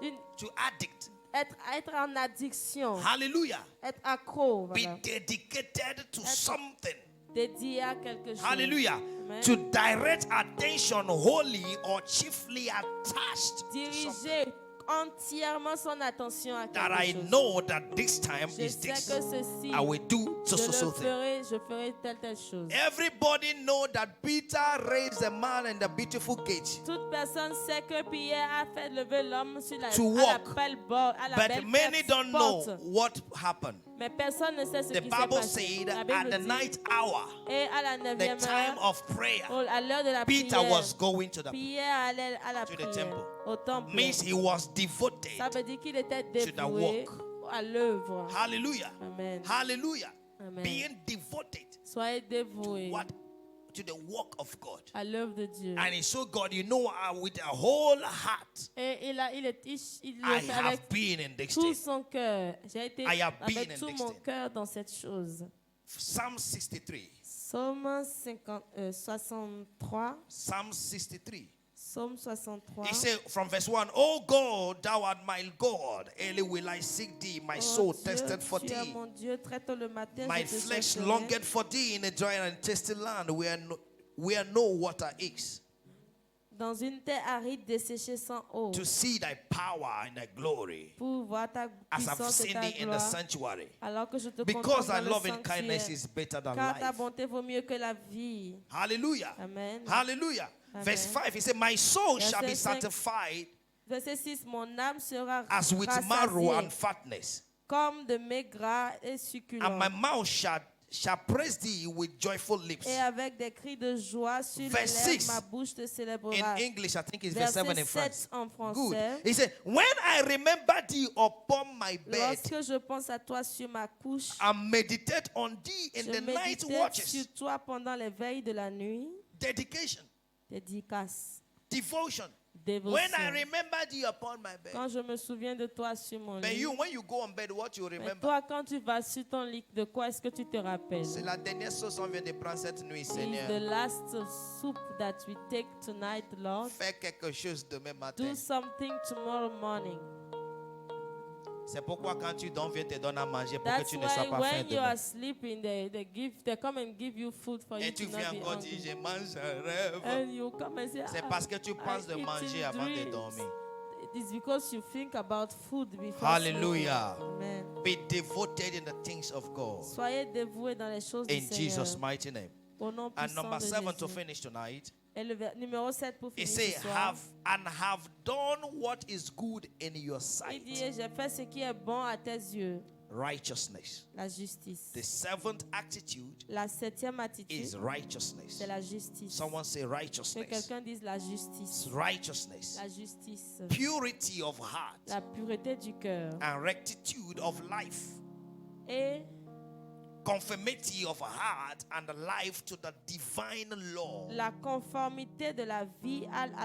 une, to addict. être en addiction. Hallelujah. Être accro. Be Voilà. dedicated to something. Dédié à quelque chose. Hallelujah. Amen. To direct attention wholly or chiefly attached to something. Diriger entièrement son attention à That quelque I chose. know that this time Je is sais this. que ceci, I will do je so thing. je ferai telle chose. Everybody know that Peter raised a man in the beautiful gate. Toute personne sait que Pierre a fait lever l'homme sur la, To à la walk. belle porte, à la But belle many don't know porte. what happened. Mais personne ne sait ce The qui s'est Bible passé. said La at Bible the dit, night hour, et à la the 9e time heure, of prayer, à l'heure de la Peter prière, was going to the Pierre allait à la to the prière, temple. au temple. means he was devoted. Ça veut dire qu'il était the dévoué work. à l'œuvre. Hallelujah. Amen. Hallelujah. Amen. Being devoted Soyez dévoués to the work of God. à l'œuvre de Dieu. And he saw God, with a whole heart. Et il I le fait avec have been in this tout thing. son cœur. J'ai été I have been avec in tout this mon thing. cœur dans cette chose. Psalm 63. Psaume 63. Psalm 63. Psaume 63. He said from verse 1, O God, thou art my God. Early will I seek thee. My soul tested for tu es thee. mon Dieu, très tôt le matin, My je te flesh chercherai. longed for thee in a dry and thirsty land where no water is, Dans une terre aride desséchée sans eau, to see thy power and thy glory, pour voir ta as I've puissance et seen ta thee in the gloire, sanctuary. alors que je te Because contemple thy dans le loving kindness sanctuaire. is better than Car ta life. bonté vaut mieux que la vie. Hallelujah. Amen. Hallelujah. Amen. Verse 5, he said, my soul shall be Verset 5. satisfied Verset 6. Mon âme sera as with marrow rassasiée and fatness, comme de mets gras et and succulents, my mouth shall praise thee with joyful lips. et avec des cris de joie sur les Verse lèvres, 6. ma bouche te In célébrera. English, I think it's verse 7 Verset in France. 7 en Good. français. He said, when I remember thee upon my bed, Lorsque je pense à toi sur ma couche, and meditate on thee in je the night médite watches. sur toi pendant les veilles de la nuit. Dedication, Dédicace, devotion. dévotion. When I remember thee upon my bed. Quand je me souviens de toi sur mon But lit. you, when you go on bed, what you Mais remember? toi, quand tu vas sur ton lit, de quoi est-ce que tu te rappelles? C'est la dernière sauce qu'on vient de prendre cette nuit, Is the Seigneur. last soup that we take tonight, Lord. Fais quelque chose demain matin. Do something tomorrow morning. C'est pourquoi quand tu dors, viens te donner à manger pour que That's tu ne sois why pas faim when you demain. are sleeping, they come and give you food for you Et tu to viens not be encore dire, hungry. je mange un rêve. And you come and say, C'est "Ah, parce que tu penses de I eat manger in avant de dreams." dormir. It is because you think about food before Hallelujah. sleeping. Amen. Be devoted in the things of God. Soyez dévoués dans les choses In du Seigneur. Jesus' mighty name. Au nom And puissant number de 7 to Jésus. finish tonight. Et le numéro 7 pour It finir say, ce soir. have done what is good in your Il sight. dit, j'ai fait ce qui est bon à tes yeux, Righteousness. la justice. The seventh attitude La 7e attitude, is righteousness. c'est la justice. Someone say Que righteousness. quelqu'un dise la justice. Righteousness. La justice. Purity of heart La pureté du cœur. and rectitude of life. Et Conformity of heart and life to the divine law. la conformité de la vie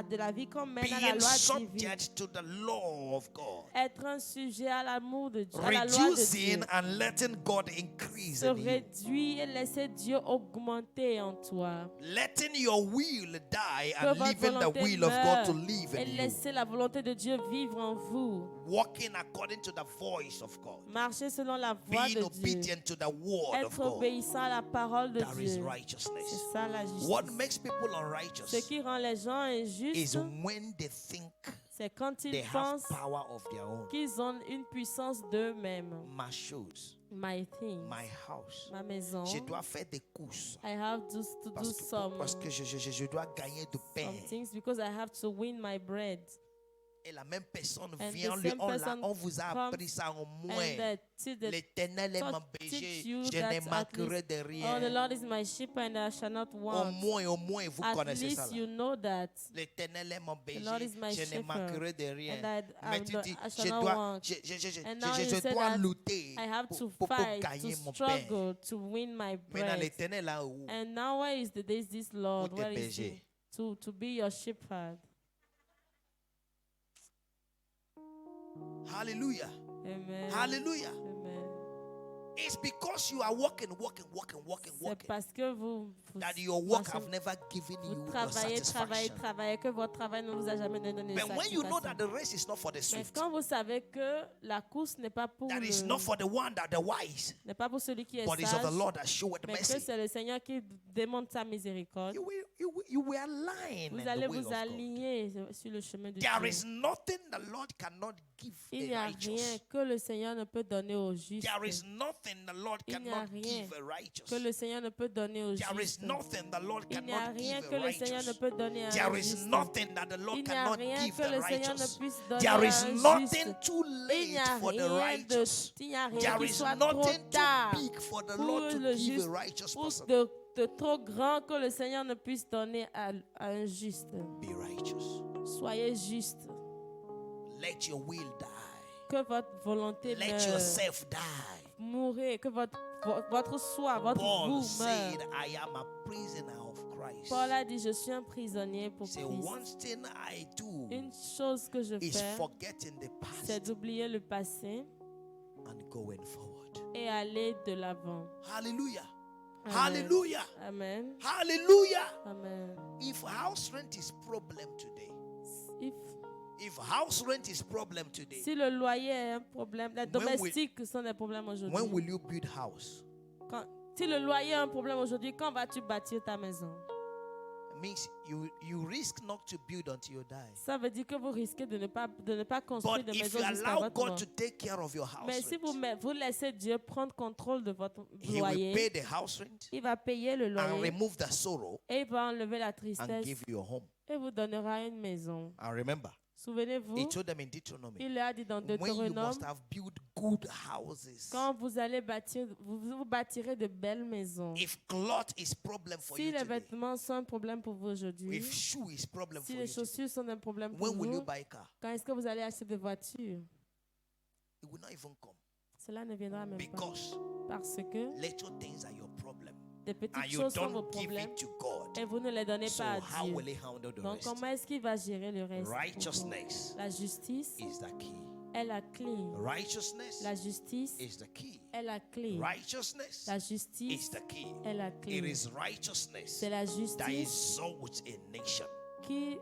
de la vie qu'on mène à la Being loi divine. subject to the law of God. Être un sujet à l'amour de Dieu, à la loi de Reducing Dieu. and letting God increase Se in you. réduire et laisser Dieu augmenter en toi. Letting your will die Que and votre leaving the volonté will of God to meure live et in you. laisser la volonté de Dieu vivre en vous. Walking according to the voice of God. Marcher selon la voix Being de Dieu. obedient to the word of Être God. obéissant à la parole de That is Dieu. righteousness. C'est ça la justice. What makes people Ce unrighteous qui rend les gens is injustes, when they think c'est quand they ils have pensent power of their own. qu'ils ont une puissance d'eux-mêmes. My shoes, My things, my house. ma maison. Je dois faire des courses I have to do parce que je dois gagner du pain. some things because I have to win my bread. Et la même personne And vient, the same person on vous a comes appris ça au And moins. L'Éternel est mon taught berger, teach you je that ne at manquerai least, de oh, the rien. Lord is my shepherd and I shall not Au want. moins, vous At connaissez ça. least là. you know that. L'Éternel est mon berger, Lord is my je ne shepherd, manquerai de rien. and Mais tu dis, I shall je not dois, want. And now you je say dois that lutter I have to pour fight, gagner to mon pain. struggle to win my Maintenant, bread. l'Éternel là où? And now where is this Lord? Pour te Where is berger. he? To be your shepherd. Hallelujah. Amen. Hallelujah. Amen. It's because you are walking. C'est parce que vous That your work marchez- have never given you vous the travaillez, satisfaction. que votre travail ne vous a jamais donné de But when you know satisfaction. that the race is not for the Mais swift, quand vous savez que la course n'est pas pour that is not for the one that the wise, n'est pas pour celui qui est but is of the sage, Lord that showeth mais que mercy, c'est le Seigneur qui démontre sa miséricorde, you will align vous in allez the will vous of God. aligner sur le chemin de There Dieu. is nothing the Lord cannot give Il n'y a a rien righteous. que le Seigneur ne peut donner aux justes. There is nothing nothing the Lord Il n'y a cannot rien give a righteous. que le Seigneur ne peut donner au There is juste. nothing the Lord Il n'y a cannot rien give que a le Seigneur ne righteous. peut donner à un There is juste. nothing that the Lord Il n'y a cannot rien give que the le Seigneur ne righteous. puisse donner There à is un nothing juste. too Il n'y late a for the rien righteous. il n'y a rien There qui is soit trop nothing too tard big for the pour Lord to le give juste, a righteous ou person. de trop grand que le Seigneur ne puisse donner à un juste. Be righteous. Soyez juste. Let your will die. Que votre volonté Let meure. yourself die. Mourez. Que votre soi, votre Paul vous said, meure. I am a prisoner of Christ. Paul a dit, je suis un prisonnier pour Say, Christ. one thing I do Une chose que je is fais, forgetting the c'est past d'oublier le passé and going forward. et aller de l'avant. Hallelujah. Amen. Hallelujah. Amen. Hallelujah. Amen. If house rent is problem today, If- if house rent is problem today, Si le loyer est un problème, les domestiques sont des problèmes when aujourd'hui. will you build house? Si le loyer est un problème aujourd'hui, quand vas-tu bâtir ta maison? It means you risk not to build until you die. Ça veut dire que vous risquez de ne pas construire But de if maison you jusqu'à allow votre God mort. to take care of your house Mais si rent, vous laissez Dieu prendre contrôle de votre He will loyer, pay the house rent il va payer le and loyer remove the sorrow et il va enlever la and tristesse give you a home. et vous donnera une maison. And remember, Souvenez-vous, He told them in Deuteronomy, il a dit dans when you Deutéronome, must have built good houses. quand vous allez bâtir, vous bâtirez de belles maisons. If cloth is problem for Si you les today, vêtements sont un problème pour vous aujourd'hui, if shoe is problem si for les you today, chaussures sont un problème pour when will you vous, buy a car? quand est-ce que vous allez acheter des voitures? It will not even come. Cela ne viendra même pas. Because Parce que little things are your problem. des petites And you choses sont vos don't give problèmes it to God. et vous ne les donnez So pas à how Dieu. will He handle the Donc rest? comment est-ce qu'il va gérer le reste? pour vous? Righteousness La justice is the key. est la clé. Righteousness La justice is the key. est la clé. Righteousness La is justice the key. est la It clé. is righteousness C'est la that justice exalts a nation. qui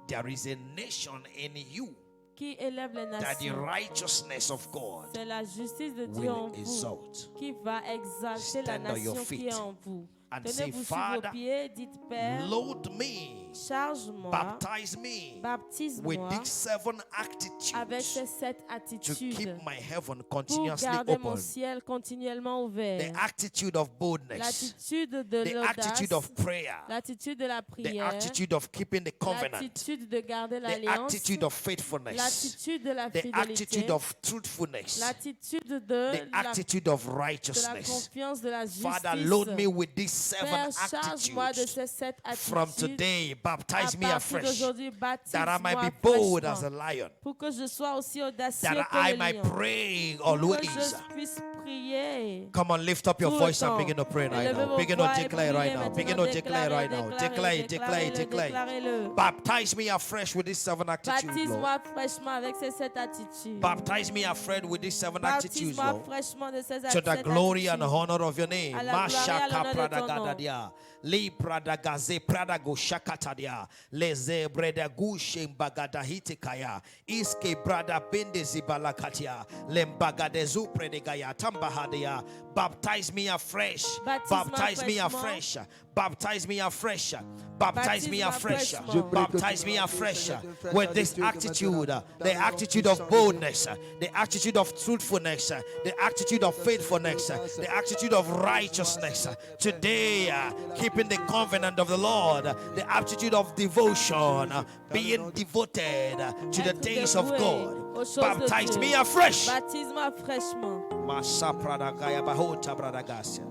There is a nation in you élève les that the nations. righteousness of God C'est la justice de Dieu en will vous exalt. qui va exalter la Stand on your nation qui feet est en vous. and say, Tenez-vous sur Father, vos pieds, dites Père, Load me, charge-moi, baptize me with baptise-moi these 7 avec attitudes ces 7 to attitudes keep my heaven pour continuously garder mon open. ciel continuellement ouvert. The attitude of boldness, L'attitude de the l'audace, attitude of prayer, l'attitude de la the prière, attitude of keeping the covenant, l'attitude de garder the l'alliance, attitude of faithfulness, l'attitude de la the fidélité, attitude of truthfulness, l'attitude de the attitude of la righteousness. confiance, de la justice. Father, load me with these 7 Père, charge-moi de attitudes. ces 7 From attitudes. today, À baptize me partir afresh, d'aujourd'hui, that I might baptise-moi be bold as fraîchement, a lion, pour que je sois aussi audacieux that que I le might lion, pray pour que always. je puisse prier. Come on, lift up your Tout le voice and temps. begin to pray right Élevez now. vos Begin to voix et declare right priez now. maintenant. Begin to declare right now. Déclarez, Declare, declare. déclarez-le. Baptize me afresh with these 7 attitudes, Lord. Baptise-moi fraîchement avec ces 7 attitudes. Baptize me afresh with these 7 attitudes, Baptise-moi Lord. fraîchement de ces To the sept glory and attitudes. honor of your name. À la gloire et à Mashaka l'honneur de ton nom. pradagadadia. Li pradagaze pradago shakatadia. Leze bredagushe mbagadahitikaya. Iske brada bende zibalakatia. Lembagadezu predegaya tambahadia. Baptize me afresh. Baptize me afresh. Baptize me afresh. Baptize me afresh. Baptize me afresh with this attitude, the attitude of boldness, the attitude of truthfulness, the attitude of faithfulness, the attitude of righteousness. Today, keeping the covenant of the Lord, the attitude of devotion, being devoted to the things of God. Baptize me afresh. Baptise-moi fraîchement. Masa pradagaya bahota bradagasia.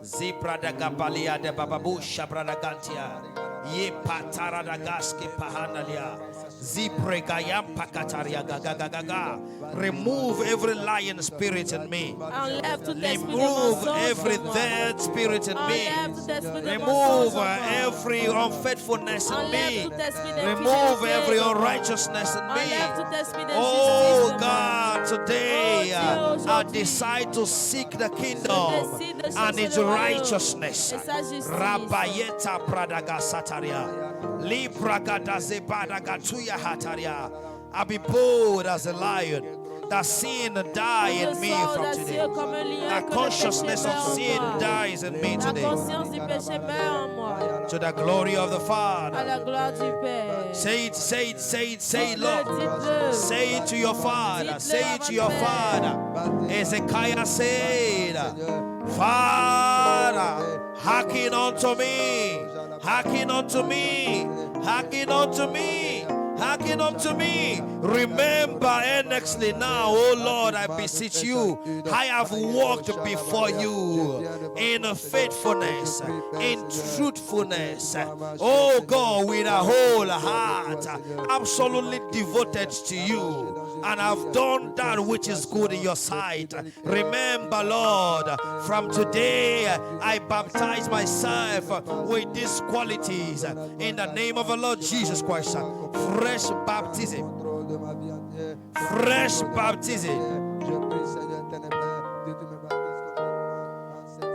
Zipradagabalia de bababusha bradagantia. Ye pataradaгаски pahanalia. Zipregayam pakataria gagagaga. Remove every lion spirit in me. Enlève tout esprit de Remove mensonge every en moi. dead spirit in me. Enlève tout esprit de Remove mensonge en moi. every unfaithfulness in Enlève me. tout esprit Remove d'infidélité every en moi. unrighteousness in Enlève me. tout esprit d'injustice Oh en moi. God, today Oh Dieu, I aujourd'hui, decide to seek the je kingdom décide de and chercher its le royaume righteousness. et sa justice. Rabayeta pradaga sataria. Libragada zebadaga tuya hataria. I'll be bold as a lion. That sin die in me from today. That consciousness of sin dies in me La today. conscience du péché meurt en moi. To the glory of the À Father. la gloire du Père. Say it, say it, say it, say it, Dites-le, Lord. dites-le. Say it to your Father. Say it to your Father. Ezekiah said, Father, hearken unto me, hearken unto me, hearken unto me, hearken unto me. Remember earnestly now, O Lord, I beseech you. I have walked before you in faithfulness, in truthfulness. Oh God, with a whole heart, absolutely devoted to you. And I've done that which is good in your sight. Remember, Lord, from today I baptize myself with these qualities in the name of the Lord Jesus Christ. Fresh baptism. Fresh baptism.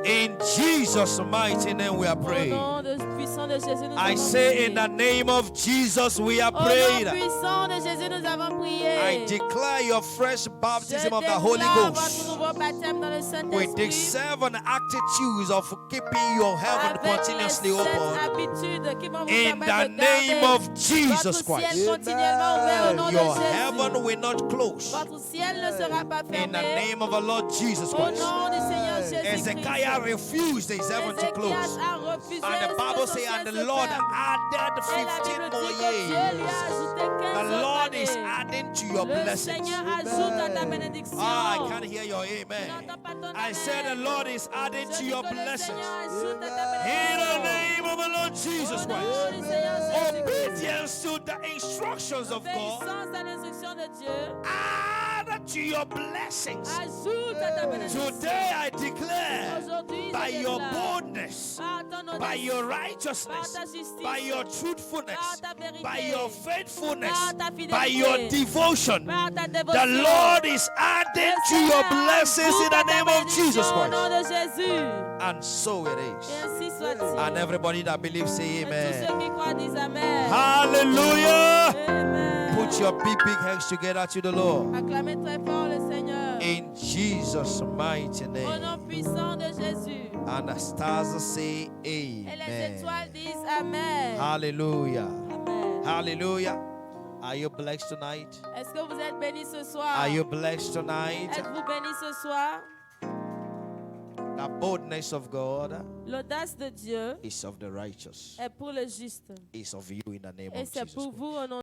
In Jesus' mighty name we are Au praying. nom puissant de Jésus, nous I avons say prié. in the name of Jesus we are Au nom praying. puissant de Jésus, nous avons prié. I declare your fresh Je baptism of the Holy déclare votre Ghost nouveau baptême dans le with the Saint-Esprit. 7 attitudes of keeping your heaven Avec les continuously 7 open. habitudes qui vont vous In permettre the de garder name of Jesus votre ciel Christ, continuellement ouvert au nom de your Jésus. heaven will not close. Votre ciel ne sera pas In the fermé. name of the Lord Jesus Au Christ. nom du Seigneur Jésus-Christ. Ezekiah refused his heaven to Ézéchias close. a refusé And the que Bible son says, ciel and the se Lord ferme. added Et la 15 Bible more dit que Dieu lui a years. ajouté 15 The autres Lord is années. adding to your Le blessings. Seigneur ajoute à ta bénédiction. Ah, I can't hear your Je amen. n'entends pas ton I said the amen. Lord is adding Je to dis your que le blessings. Seigneur ajoute à ta In the bénédiction. name of the Lord Jesus Au Christ. nom du Seigneur Jésus-Christ. Obedience to the instructions of God. Obéissance à l'instruction de Dieu. Add to your blessings. Ajoute à ta bénédiction. Today I declare Aujourd'hui, by je your déclare, boldness, par ton by audace, your par righteousness, ta justice, by your truthfulness, par ta vérité, by your faithfulness, par ta by fidélité, your devotion, par ta the dévotion. Lord is adding to your blessings in the name of Jesus Au nom Christ. de Jésus. And so it Et is. ainsi soit-il. And everybody that believes say Et tous amen. ceux qui croient disent Amen. Hallelujah. Amen. Put your big hands together to the Lord. Acclamez très fort le Seigneur. In Jesus' mighty Au name. nom puissant de Jésus. And the stars say Et les étoiles amen. disent Amen. Hallelujah. Amen. Hallelujah. Are you blessed tonight? Est-ce que vous êtes bénis ce soir? Are you blessed tonight? Êtes-vous bénis ce soir? The boldness of God L'audace de Dieu is of the righteous. est pour le juste. Is of you in the name Et of c'est Jesus pour Christ. vous au nom